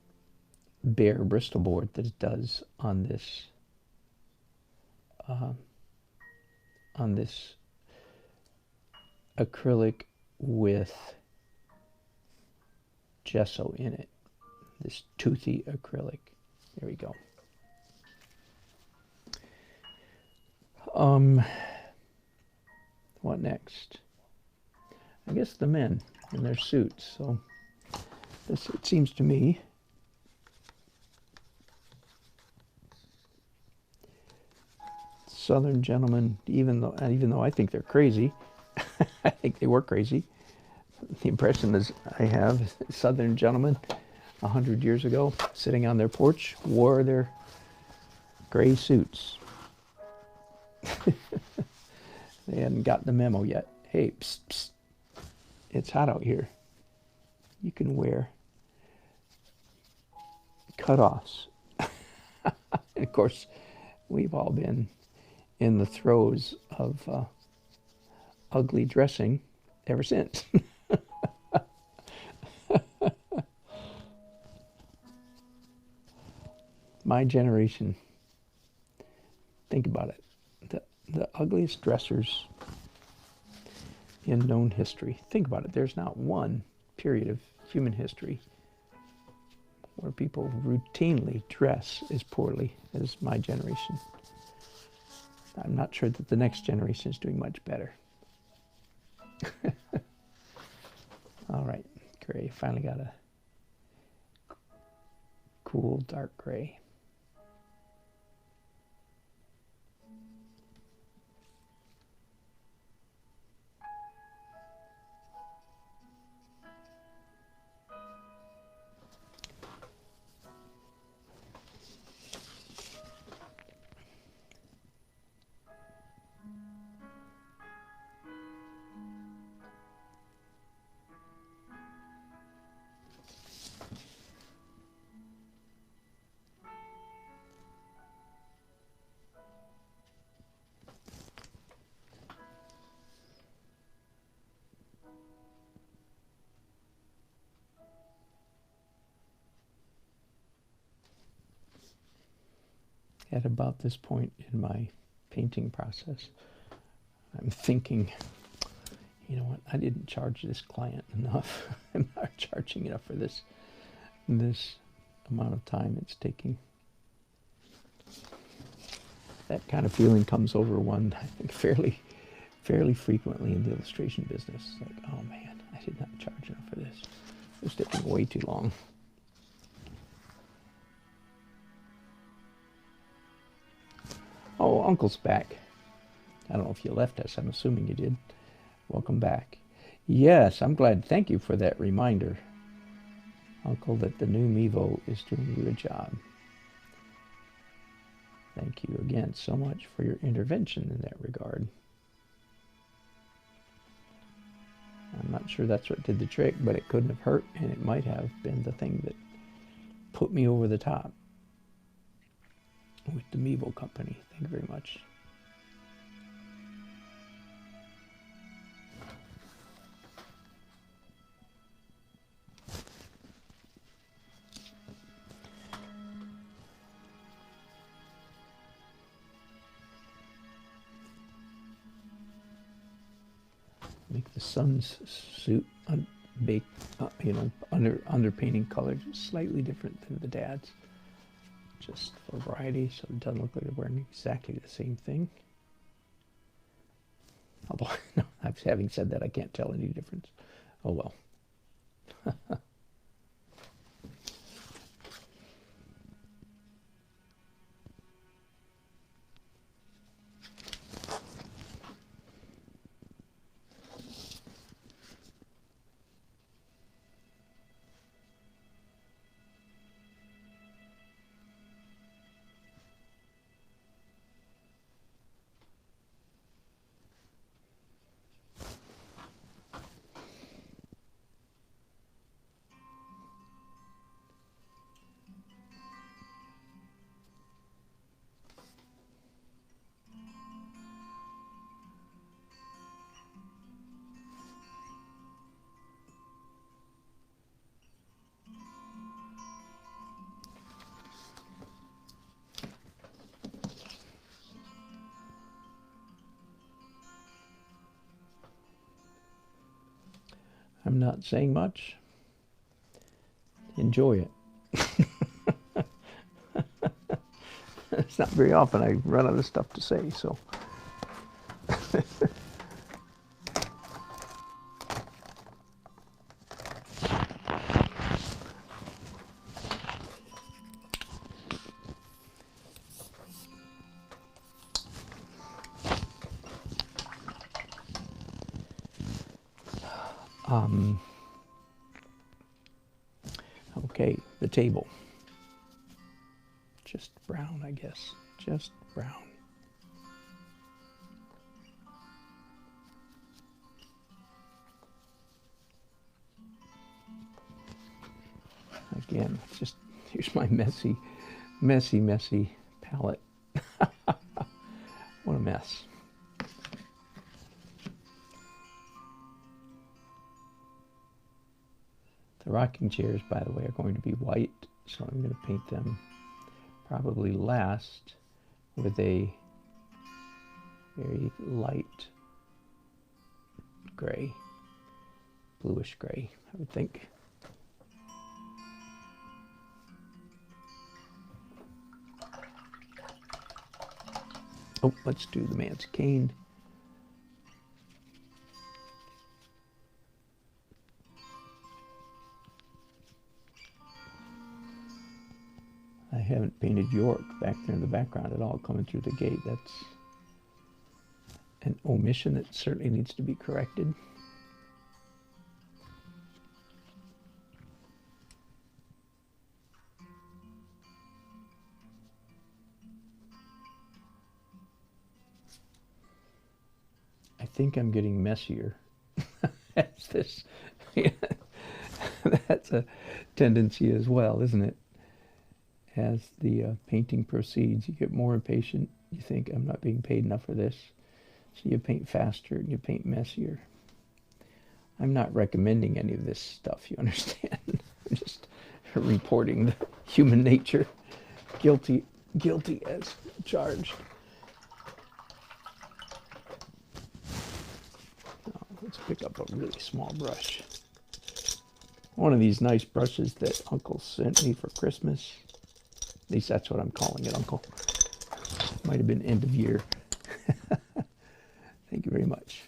bare Bristol board that it does on this acrylic with gesso in it, this toothy acrylic. There we go. What next? I guess the men in their suits. So this, it seems to me, Southern gentlemen, even though I think they're crazy, I think they were crazy. The impression is I have Southern gentlemen 100 years ago sitting on their porch wore their gray suits. They hadn't gotten the memo yet. Hey, psst, psst, it's hot out here. You can wear cutoffs. And of course, we've all been in the throes of ugly dressing ever since. My generation, think about it, the ugliest dressers in known history. Think about it. There's not one period of human history where people routinely dress as poorly as my generation. I'm not sure that the next generation is doing much better. All right, gray. Finally got a cool dark gray. At about this point in my painting process, I'm thinking, you know what, I didn't charge this client enough. I'm not charging enough for this amount of time it's taking. That kind of feeling comes over one, I think, fairly frequently in the illustration business. It's like, oh man, I did not charge enough for this. It was taking way too long. Oh, Uncle's back. I don't know if you left us. I'm assuming you did. Welcome back. Yes, I'm glad. Thank you for that reminder, Uncle, that the new Mevo is doing you a job. Thank you again so much for your intervention in that regard. I'm not sure that's what did the trick, but it couldn't have hurt, and it might have been the thing that put me over the top with the Mevo company. Thank you very much. Make the son's suit underpainting color slightly different than the dad's, just for variety, so it doesn't look like they're wearing exactly the same thing. Although, no, having said that, I can't tell any difference. Oh well. I'm not saying much. Enjoy it. It's not very often I run out of stuff to say, so. Okay, the table. Just brown, I guess. Just brown. Again, just here's my messy palette. What a mess. The rocking chairs, by the way, are going to be white, so I'm going to paint them probably last with a very light gray, bluish gray, I would think. Oh, let's do the man's cane. I haven't painted York back there in the background at all, coming through the gate. That's an omission that certainly needs to be corrected. I think I'm getting messier as this. That's a tendency as well, isn't it? As the painting proceeds, you get more impatient. You think, I'm not being paid enough for this. So you paint faster and you paint messier. I'm not recommending any of this stuff, you understand? I'm just reporting the human nature. Guilty as charged. Oh, let's pick up a really small brush. One of these nice brushes that Uncle sent me for Christmas. At least that's what I'm calling it, Uncle. Might have been end of year. Thank you very much.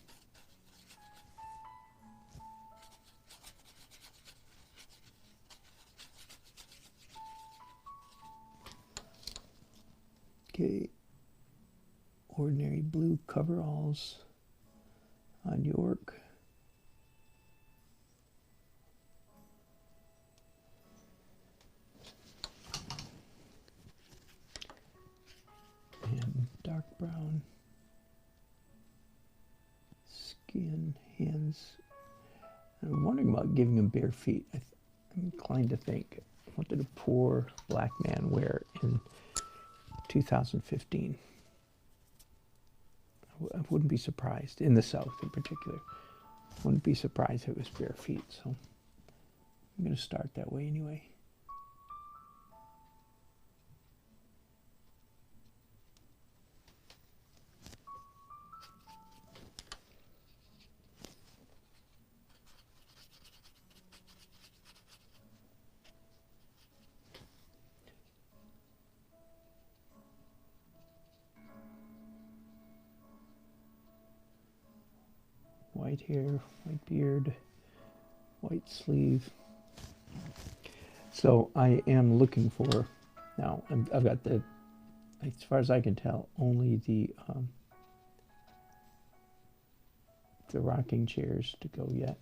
Okay. Ordinary blue coveralls on York. And dark brown skin, hands. I'm wondering about giving him bare feet. I'm inclined to think, what did a poor black man wear in 2015? I wouldn't be surprised, in the South in particular. Wouldn't be surprised if it was bare feet, so I'm going to start that way anyway. White hair, white beard, white sleeve. So I am looking for, now I've got the, as far as I can tell, only the rocking chairs to go yet.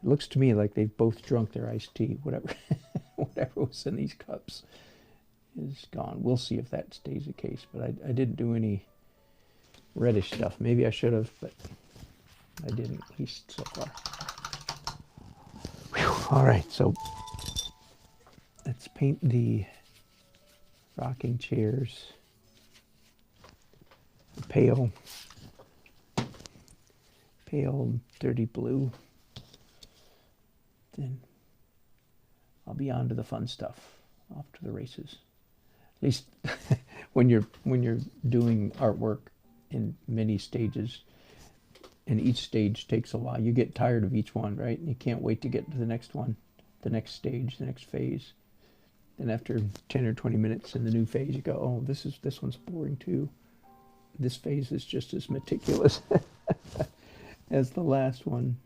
It looks to me like they've both drunk their iced tea. Whatever, whatever was in these cups is gone. We'll see if that stays the case. But I didn't do any reddish stuff. Maybe I should have, but I didn't, at least so far. Whew. All right, so let's paint the rocking chairs pale dirty blue. Then I'll be on to the fun stuff, off to the races. At least when you're doing artwork in many stages, and each stage takes a while. You get tired of each one, right? And you can't wait to get to the next one, the next stage, the next phase. Then after 10 or 20 minutes in the new phase, you go, oh, this one's boring too. This phase is just as meticulous as the last one.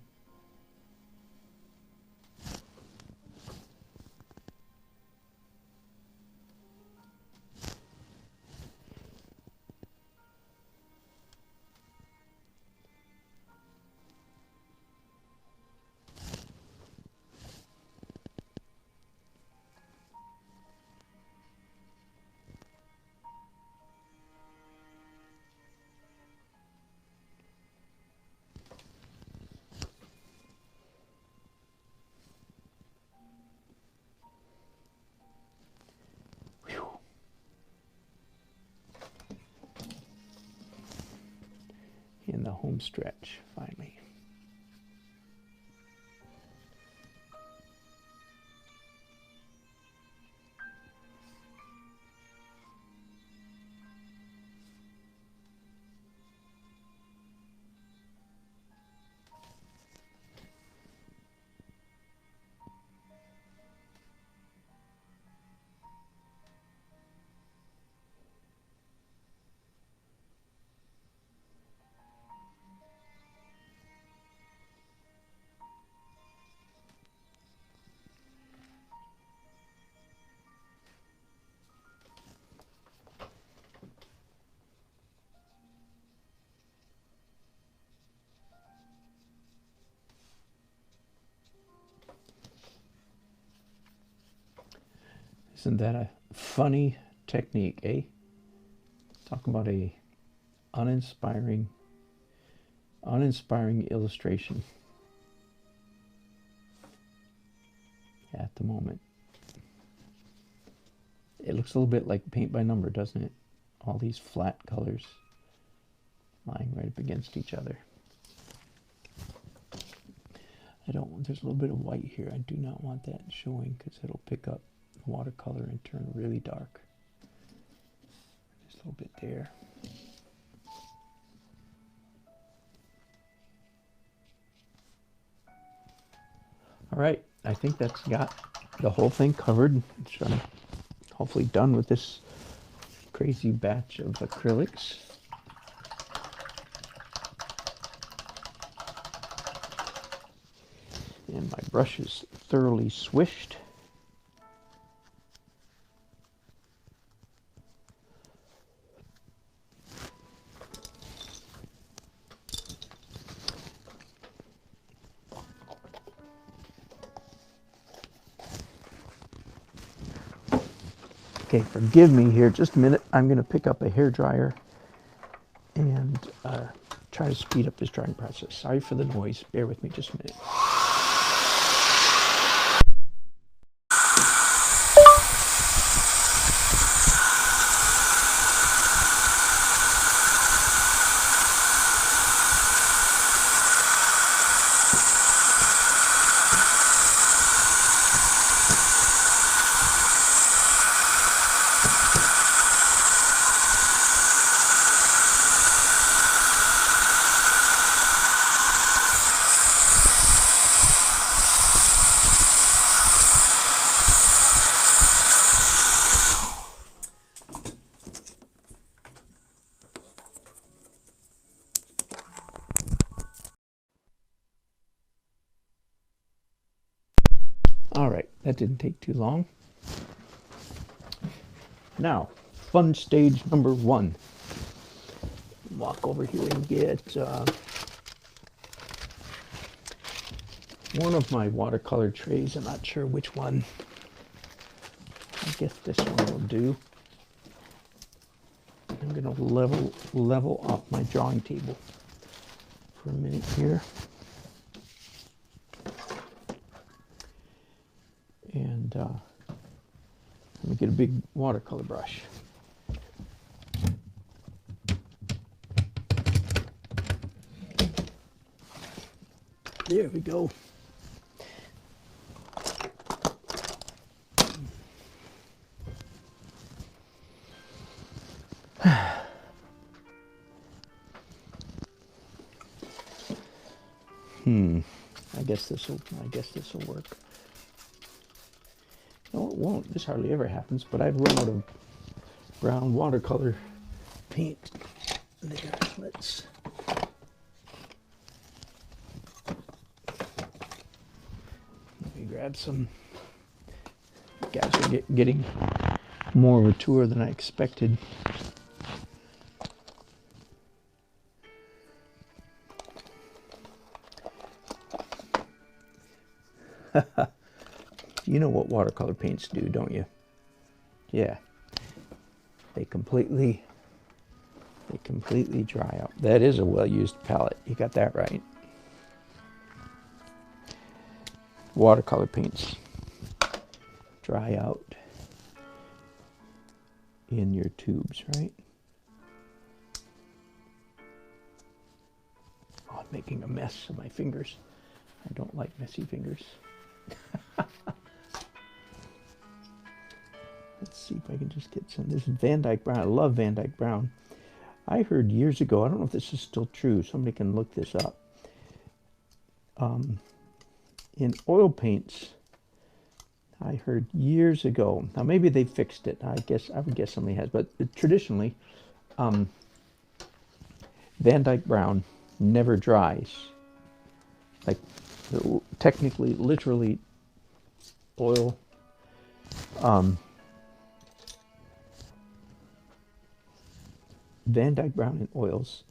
in the home stretch, finally. Isn't that a funny technique, eh? Talk about a uninspiring illustration at the moment. It looks a little bit like paint by number, doesn't it? All these flat colors lying right up against each other. There's a little bit of white here. I do not want that showing because it'll pick up watercolor and turn really dark. Just a little bit there. All right, I think that's got the whole thing covered. I'm hopefully done with this crazy batch of acrylics. And my brush is thoroughly swished. Okay, forgive me here, just a minute. I'm going to pick up a hairdryer and try to speed up this drying process. Sorry for the noise. Bear with me just a minute. All right, that didn't take too long. Now, fun stage number 1. Walk over here and get one of my watercolor trays. I'm not sure which one. I guess this one will do. I'm going to level off my drawing table for a minute here. And let me get a big watercolor brush. There we go. I guess this will work. No, it won't. This hardly ever happens, but I've run out of brown watercolor paint. There, let's let me grab some. You guys are getting more of a tour than I expected. You know what watercolor paints do, don't you? Yeah. They completely dry out. That is a well-used palette. You got that right. Watercolor paints dry out in your tubes, right? making a mess of my fingers. I don't like messy fingers. Let's see if I can just get some. This is Van Dyke Brown. I love Van Dyke Brown. I heard years ago, I don't know if this is still true, somebody can look this up. In oil paints, I heard years ago, now maybe they fixed it, I would guess somebody has, but traditionally, Van Dyke Brown never dries. Like, technically, literally, oil, Van Dyke Brown in oils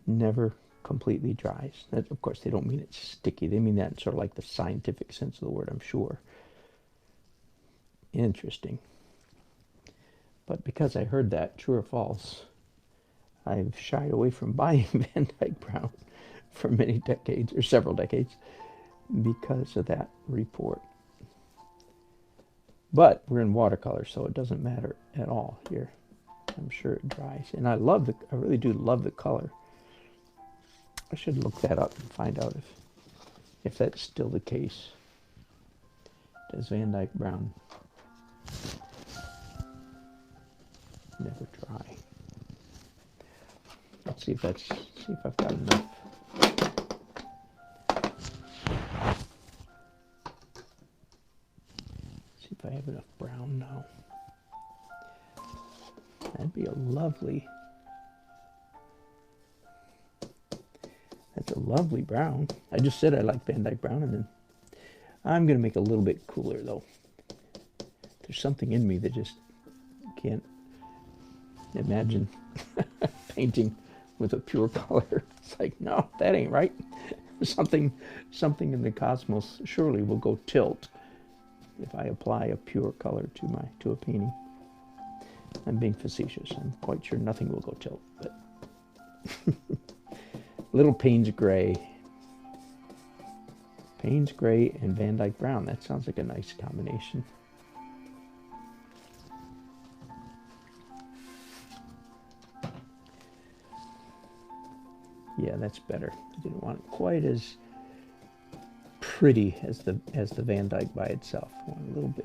never completely dries. That, of course, they don't mean it's sticky. They mean that in sort of like the scientific sense of the word, I'm sure. Interesting. But because I heard that, true or false, I've shied away from buying Van Dyke Brown for many decades, or several decades, because of that report. But we're in watercolor, so it doesn't matter at all here. I'm sure it dries. And I really do love the color. I should look that up and find out if that's still the case. Does Van Dyke Brown never dry? Let's see if I've got enough. See if I have enough brown now. That'd be a lovely. That's a lovely brown. I just said I like Van Dyke Brown, and then I'm going to make it a little bit cooler, though. There's something in me that just can't imagine painting with a pure color. It's like, no, that ain't right. Something in the cosmos surely will go tilt if I apply a pure color to a painting. I'm being facetious. I'm quite sure nothing will go tilt, but Little Payne's Gray. Payne's Gray and Van Dyke Brown. That sounds like a nice combination. Yeah, that's better. I didn't want it quite as pretty as the Van Dyke by itself. I want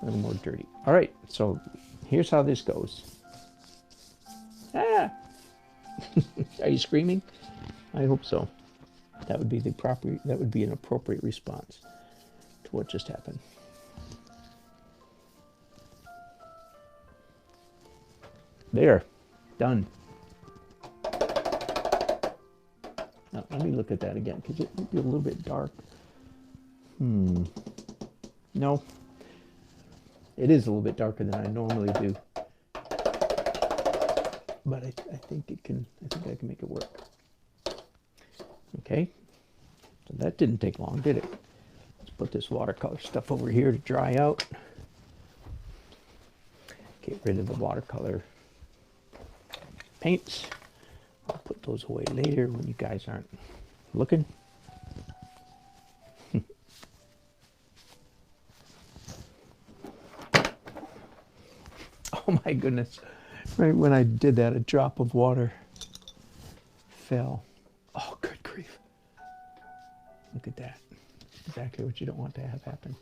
a little more dirty. All right, so here's how this goes. Ah! Are you screaming? I hope so. That would be an appropriate response to what just happened. There, done. Now, let me look at that again, because it might be a little bit dark. No, it is a little bit darker than I normally do. But I think I can make it work. Okay, so that didn't take long, did it? Let's put this watercolor stuff over here to dry out. Get rid of the watercolor paints. I'll put those away later when you guys aren't looking. Oh my goodness. Right when I did that, a drop of water fell. Oh, good grief. Look at that. Exactly what you don't want to have happen.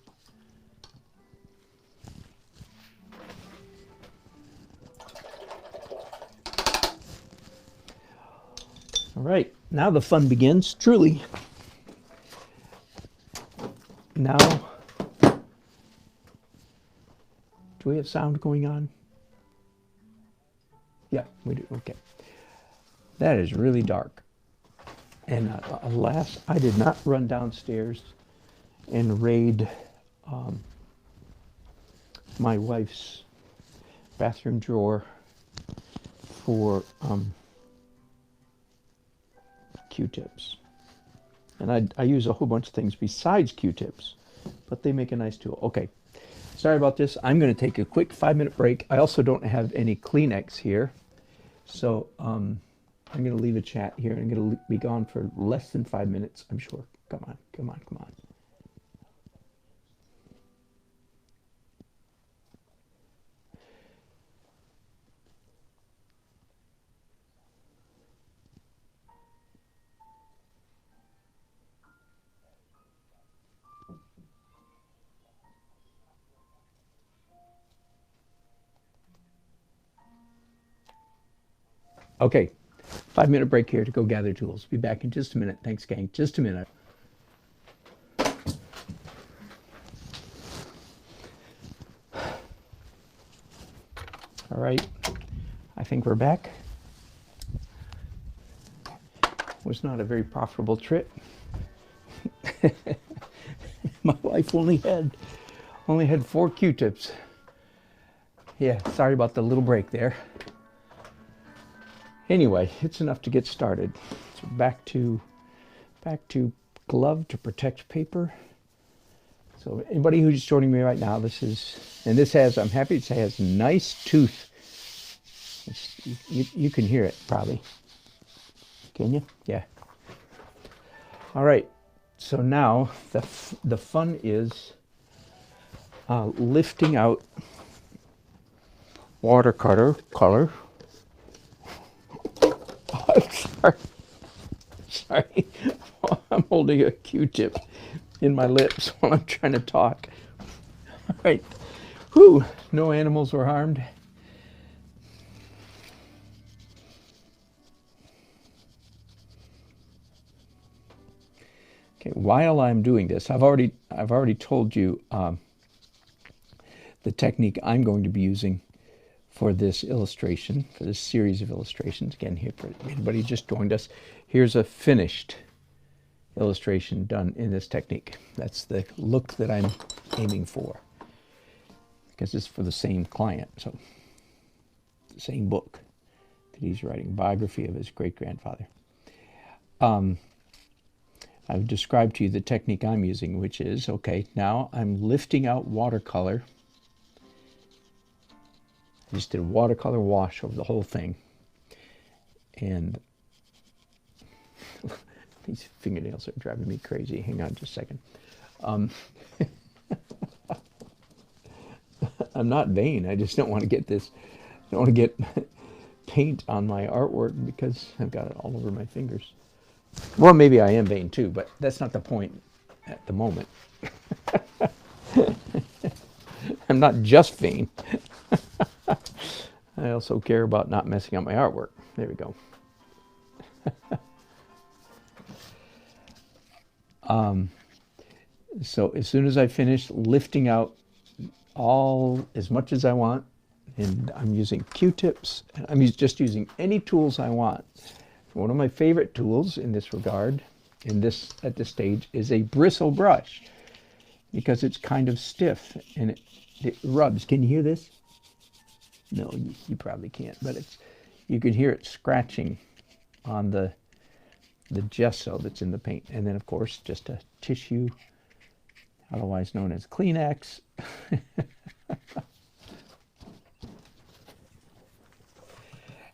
All right, now the fun begins, truly. Now, do we have sound going on? Yeah, we do. Okay. That is really dark. And alas, I did not run downstairs and raid my wife's bathroom drawer for Q-tips. And I use a whole bunch of things besides Q-tips, but they make a nice tool. Okay. Sorry about this. I'm going to take a quick 5-minute break. I also don't have any Kleenex here. So I'm going to leave a chat here. I'm going to be gone for less than 5 minutes, I'm sure. Come on, come on, come on. Okay, 5-minute break here to go gather tools. Be back in just a minute. Thanks, gang. Just a minute. All right, I think we're back. Was not a very profitable trip. My wife only had 4 Q-tips. Yeah, sorry about the little break there. Anyway, it's enough to get started. So back to glove to protect paper. So anybody who's joining me right now, this has, I'm happy to say, has nice tooth. You can hear it probably. Can you? Yeah. All right. So now the fun is lifting out watercolor. Oh, sorry. I'm holding a Q-tip in my lips while I'm trying to talk. All right. Whew. No animals were harmed. Okay. While I'm doing this, I've already told you the technique I'm going to be using for this illustration, for this series of illustrations. Again, here for anybody who just joined us, here's a finished illustration done in this technique. That's the look that I'm aiming for, because it's for the same client. So the same book that he's writing, biography of his great-grandfather. I've described to you the technique I'm using, which is, okay, now I'm lifting out watercolor. I just did a watercolor wash over the whole thing. And these fingernails are driving me crazy. Hang on just a second. I'm not vain. I just don't want to get this, I don't want to get paint on my artwork because I've got it all over my fingers. Well, maybe I am vain too, but that's not the point at the moment. I'm not just vain. I also care about not messing up my artwork. There we go. So as soon as I finish lifting out as much as I want, and I'm using Q-tips, I'm just using any tools I want. One of my favorite tools in this regard, at this stage, is a bristle brush, because it's kind of stiff and it rubs. Can you hear this? No, you probably can't, but you can hear it scratching on the gesso that's in the paint. And then, of course, just a tissue, otherwise known as Kleenex.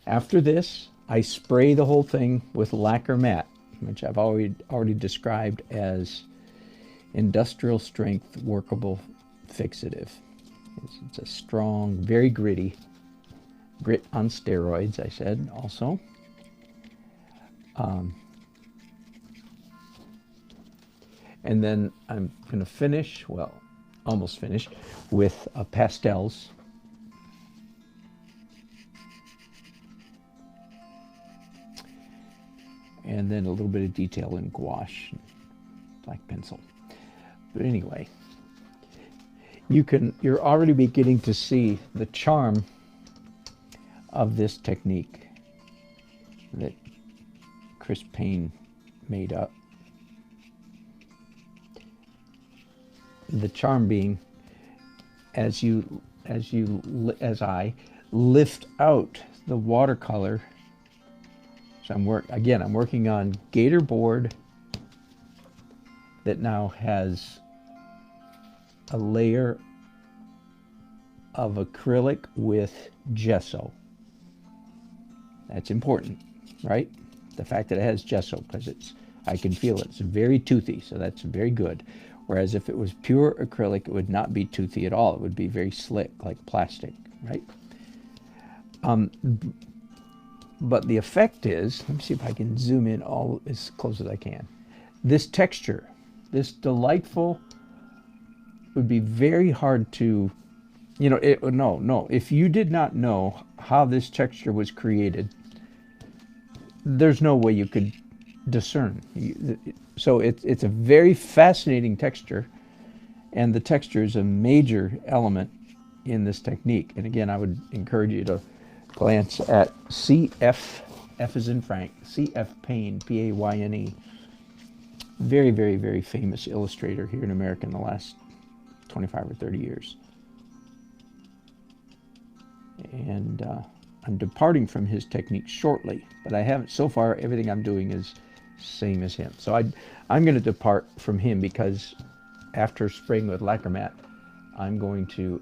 After this, I spray the whole thing with lacquer matte, which I've already described as industrial strength workable fixative. It's a strong, very grit on steroids, I said also. And then I'm going to finish, well, almost finish, with pastels. And then a little bit of detail in gouache, and black pencil. But anyway, you're already beginning to see the charm of this technique that Chris Payne made up. The charm being, as I lift out the watercolor. So I'm working on gator board that now has a layer of acrylic with gesso. That's important, right? The fact that it has gesso, because I can feel it. It's very toothy, so that's very good. Whereas if it was pure acrylic, it would not be toothy at all. It would be very slick, like plastic, right? But the effect is, let me see if I can zoom in all as close as I can. This texture, this delightful, would be very hard to, no. If you did not know how this texture was created, there's no way you could discern. So it's a very fascinating texture, and the texture is a major element in this technique. And again, I would encourage you to glance at C.F. F is in Frank, C.F. Payne, P-A-Y-N-E. Very, very, very famous illustrator here in America in the last 25 or 30 years. And I'm departing from his technique shortly, but I haven't, so far, everything I'm doing is same as him. So I'm going to depart from him because after spraying with lacquer mat, I'm going to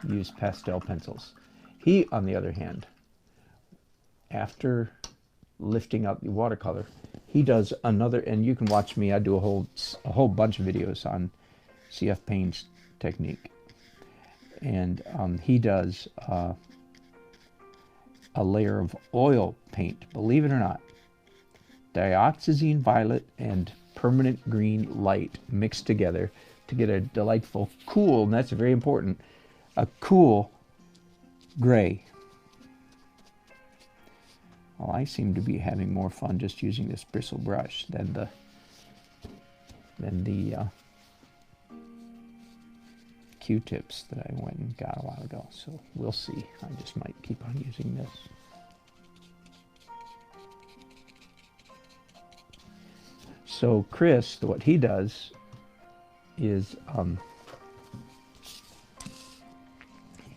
use pastel pencils. He, on the other hand, after lifting out the watercolor, he does another, and you can watch me, I do a whole bunch of videos on C.F. Payne's technique. And he does a layer of oil paint, believe it or not. Dioxazine violet and permanent green light mixed together to get a delightful, cool, and that's very important, a cool gray. Well, I seem to be having more fun just using this bristle brush than the Q-tips that I went and got a while ago. So we'll see. I just might keep on using this. So Chris, what he does is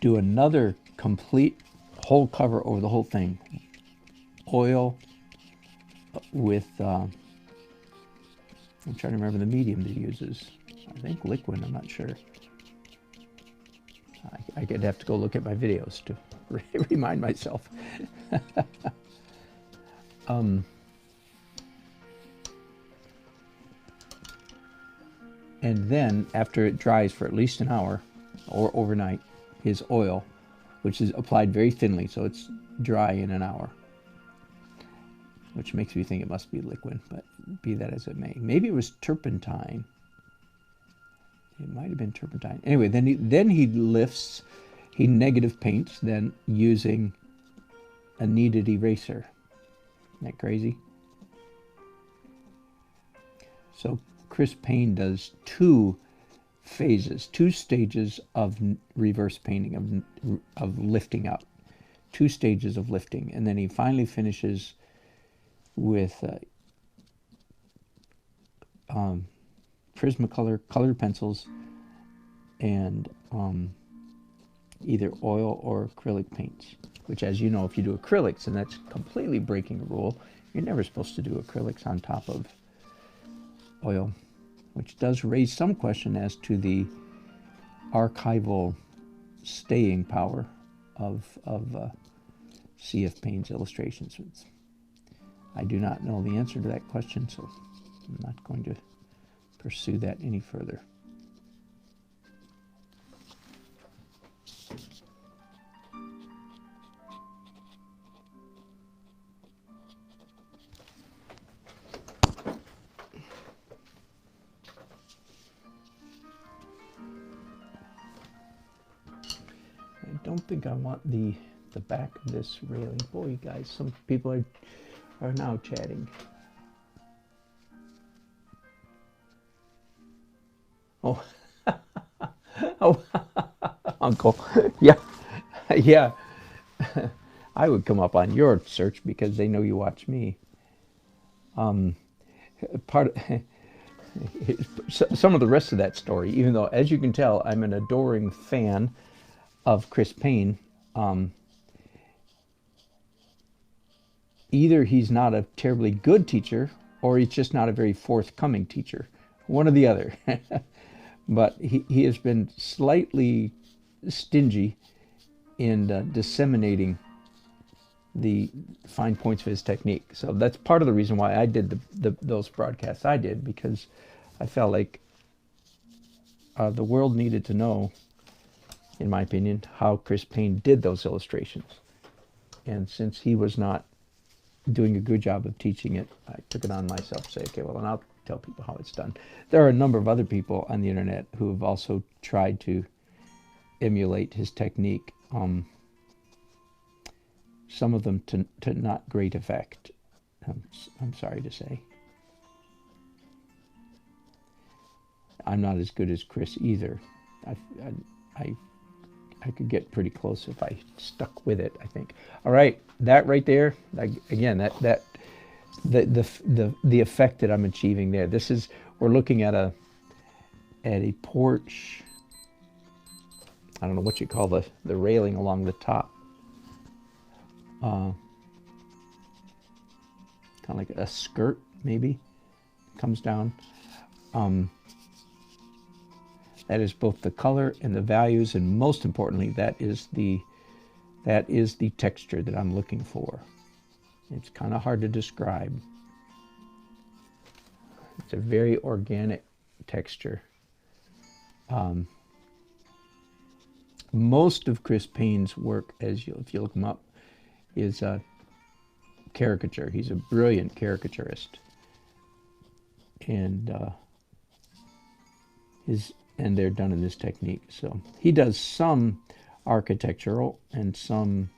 do another complete whole cover over the whole thing. Oil with, I'm trying to remember the medium that he uses. I think liquid, I'm not sure. I could have to go look at my videos to remind myself. And then, after it dries for at least an hour, or overnight, his oil, which is applied very thinly, so it's dry in an hour. Which makes me think it must be liquid, but be that as it may. Maybe it was turpentine. It might have been turpentine. Anyway, then he lifts, he negative paints, then using a kneaded eraser. Isn't that crazy? So Chris Payne does two phases, two stages of reverse painting, of lifting up. Two stages of lifting. And then he finally finishes with Prismacolor colored pencils and either oil or acrylic paints, which, as you know, if you do acrylics, and that's completely breaking a rule, you're never supposed to do acrylics on top of oil, which does raise some question as to the archival staying power of C.F. Payne's illustrations. I do not know the answer to that question, so I'm not going to pursue that any further. I don't think I want the back of this railing. Boy, you guys, some people are now chatting. Oh, oh, Uncle, yeah, yeah. I would come up on your search because they know you watch me. Some of the rest of that story, even though, as you can tell, I'm an adoring fan of Chris Payne. Either he's not a terribly good teacher, or he's just not a very forthcoming teacher. One or the other. But he has been slightly stingy in disseminating the fine points of his technique. So that's part of the reason why I did those broadcasts I did, because I felt like the world needed to know, in my opinion, how Chris Payne did those illustrations. And since he was not doing a good job of teaching it, I took it on myself to say, okay, well, then I'll tell people how it's done. There are a number of other people on the internet who have also tried to emulate his technique. some of them to not great effect. I'm sorry to say. I'm not as good as Chris either. I could get pretty close if I stuck with it, I think. All right, that right there, again, the effect that I'm achieving there. This is, we're looking at a porch. I don't know what you call the railing along the top. Kind of like a skirt, maybe, comes down. That is both the color and the values, and most importantly, that is the texture that I'm looking for. It's kind of hard to describe. It's a very organic texture. Most of Chris Payne's work, if you look him up, is caricature. He's a brilliant caricaturist, and they're done in this technique. So he does some architectural and some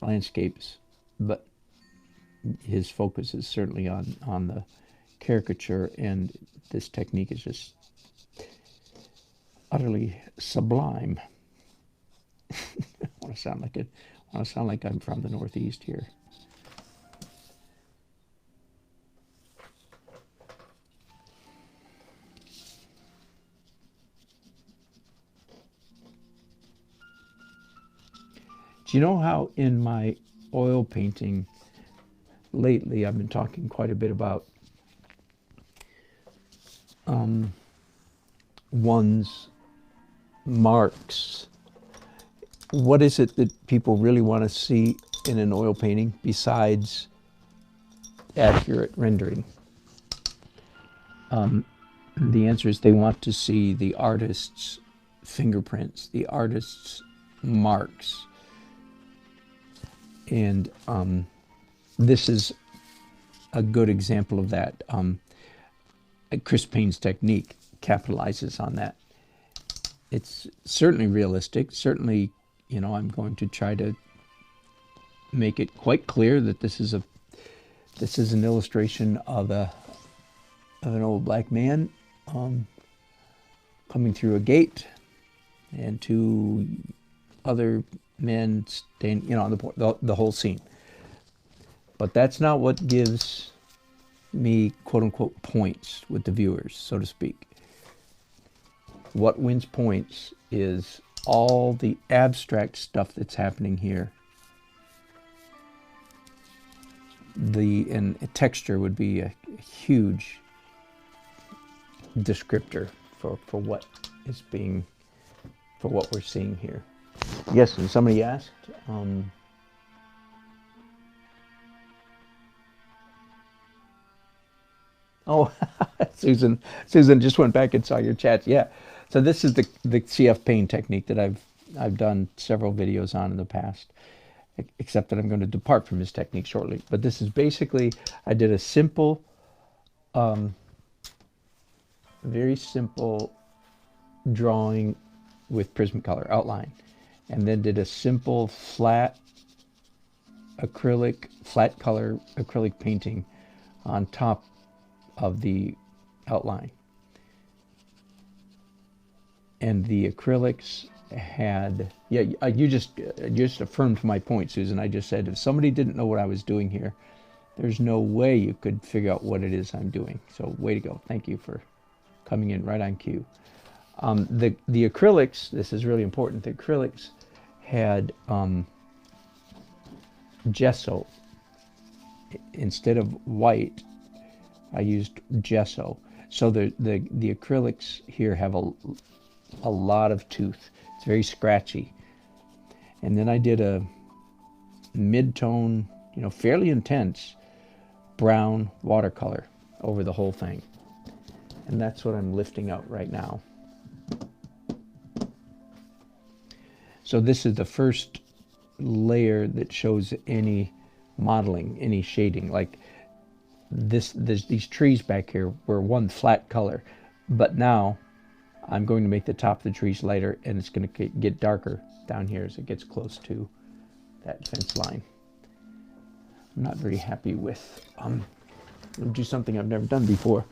landscapes, but his focus is certainly on the caricature, and this technique is just utterly sublime. I want to sound like it. I want to sound like I'm from the Northeast here. Do you know how in my oil painting lately I've been talking quite a bit about one's marks? What is it that people really want to see in an oil painting besides accurate rendering? The answer is they want to see the artist's fingerprints, the artist's marks. And this is a good example of that. Chris Payne's technique capitalizes on that. It's certainly realistic. Certainly, you know, I'm going to try to make it quite clear that this is an illustration of an old black man coming through a gate, and two other men standing, you know, on the whole scene. But that's not what gives me, quote unquote, points with the viewers, so to speak. What wins points is all the abstract stuff that's happening here. And texture would be a huge descriptor for what is being, for what we're seeing here. Yes, and somebody asked, oh, Susan just went back and saw your chats. Yeah, so this is the CF Payne technique that I've done several videos on in the past, except that I'm going to depart from his technique shortly. But this is basically, I did a simple, very simple drawing with Prismacolor outline, and then did a simple flat color acrylic painting on top of the outline. And the acrylics had, yeah, you just affirmed my point, Susan. I just said if somebody didn't know what I was doing here, there's no way you could figure out what it is I'm doing. So way to go. Thank you for coming in right on cue. The acrylics, this is really important, the acrylics had gesso. Instead of white, I used gesso. So the acrylics here have a lot of tooth. It's very scratchy. And then I did a mid-tone, you know, fairly intense brown watercolor over the whole thing. And that's what I'm lifting out right now. So this is the first layer that shows any modeling, any shading. Like these trees back here were one flat color, but now I'm going to make the top of the trees lighter, and it's going to get darker down here as it gets close to that fence line. I'm not very happy with do something I've never done before.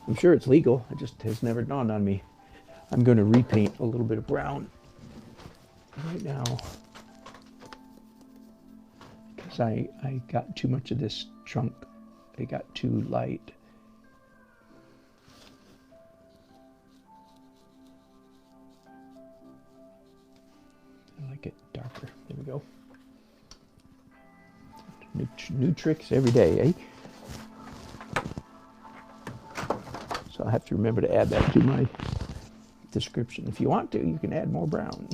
I'm sure it's legal. It just has never dawned on me. I'm going to repaint a little bit of brown right now because I got too much of this trunk. It got too light. I like it darker. There we go. New tricks every day, eh? So I'll have to remember to add that to my description. If you want to, you can add more brown.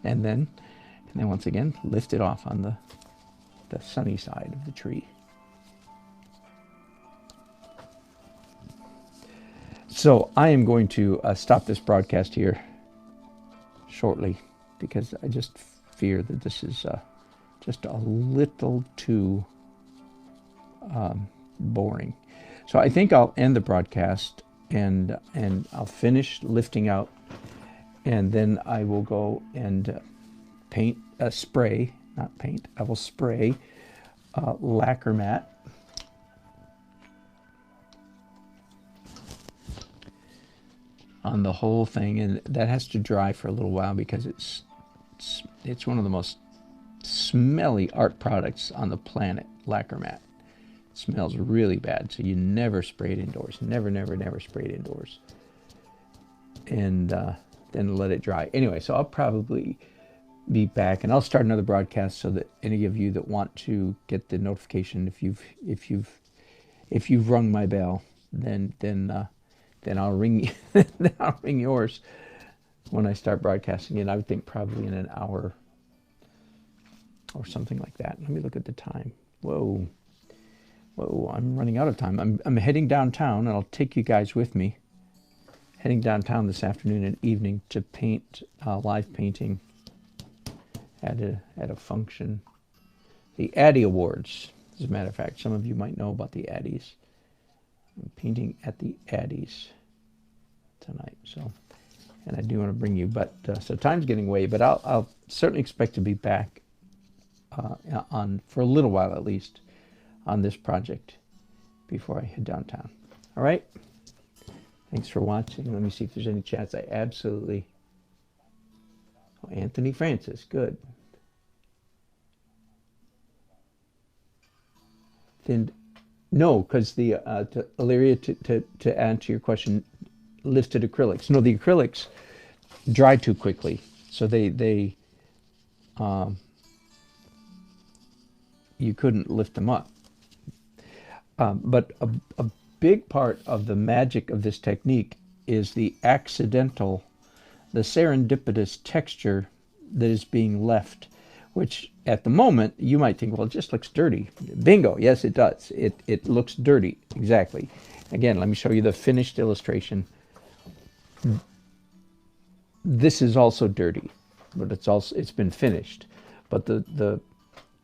and then once again, lift it off on the sunny side of the tree. So I am going to stop this broadcast here shortly because I just fear that this is just a little too boring. So I think I'll end the broadcast and I'll finish lifting out, and then I will go and spray, not paint, I will spray lacquer mat on the whole thing, and that has to dry for a little while because it's one of the most smelly art products on the planet, lacquer mat. It smells really bad, so you never spray it indoors. Never spray it indoors. And then let it dry. Anyway, so I'll probably be back, and I'll start another broadcast so that any of you that want to get the notification if you've rung my bell, then I'll ring then I'll ring yours when I start broadcasting. And I would think probably in an hour or something like that. Let me look at the time. Whoa, I'm running out of time. I'm heading downtown, and I'll take you guys with me. Heading downtown this afternoon and evening to paint, live painting at a function. The Addy Awards, as a matter of fact. Some of you might know about the Addies. I'm painting at the Addies tonight, so, and I do want to bring you, but so time's getting away, but I'll certainly expect to be back on for a little while at least on this project before I head downtown. All right. Thanks for watching. Let me see if there's any chats. I absolutely. Oh, Anthony Francis, good. Then, no, because the Illyria, to answer your question, lifted acrylics. No, the acrylics dry too quickly, so they you couldn't lift them up. But a big part of the magic of this technique is the serendipitous texture that is being left, which at the moment you might think, well, it just looks dirty. Bingo, yes, it does. It looks dirty, exactly. Again, let me show you the finished illustration. This is also dirty, but it's been finished. But I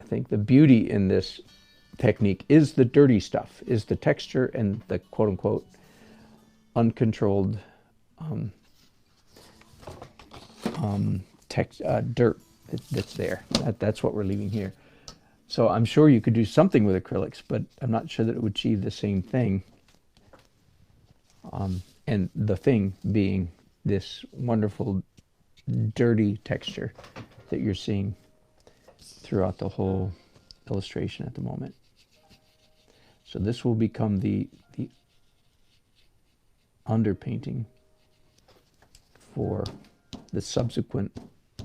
think the beauty in this technique is the dirty stuff, is the texture and the quote-unquote uncontrolled dirt that's there. That's what we're leaving here. So I'm sure you could do something with acrylics, but I'm not sure that it would achieve the same thing. And the thing being this wonderful dirty texture that you're seeing throughout the whole illustration at the moment. So this will become the underpainting for the subsequent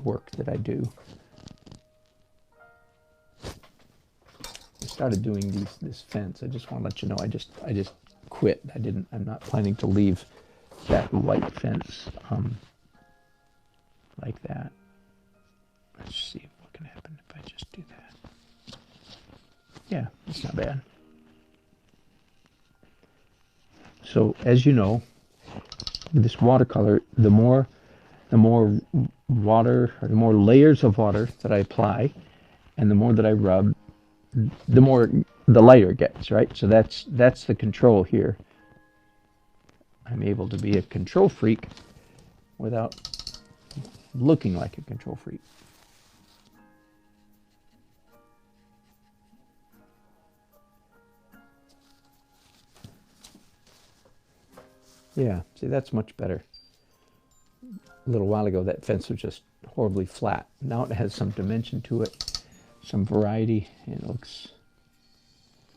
work that I do. I started doing this fence. I just want to let you know I just quit. I'm not planning to leave that white fence like that. Let's see what can happen if I just do that. Yeah, it's not bad. So as you know, with this watercolor, the more water, or the more layers of water that I apply, and the more that I rub, the more the lighter it gets, right? So that's the control here. I'm able to be a control freak without looking like a control freak. Yeah, see, that's much better. A little while ago, that fence was just horribly flat. Now it has some dimension to it, some variety, and it looks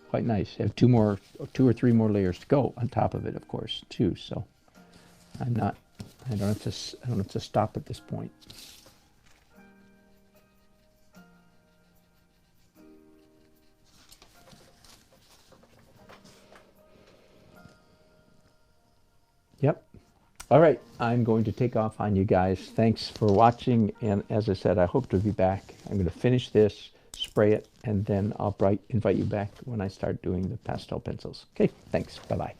quite nice. I have two or three more layers to go on top of it, of course, too. So I don't have to stop at this point. Yep. All right, I'm going to take off on you guys. Thanks for watching, and as I said, I hope to be back. I'm going to finish this, spray it, and then I'll invite you back when I start doing the pastel pencils. Okay, thanks. Bye-bye.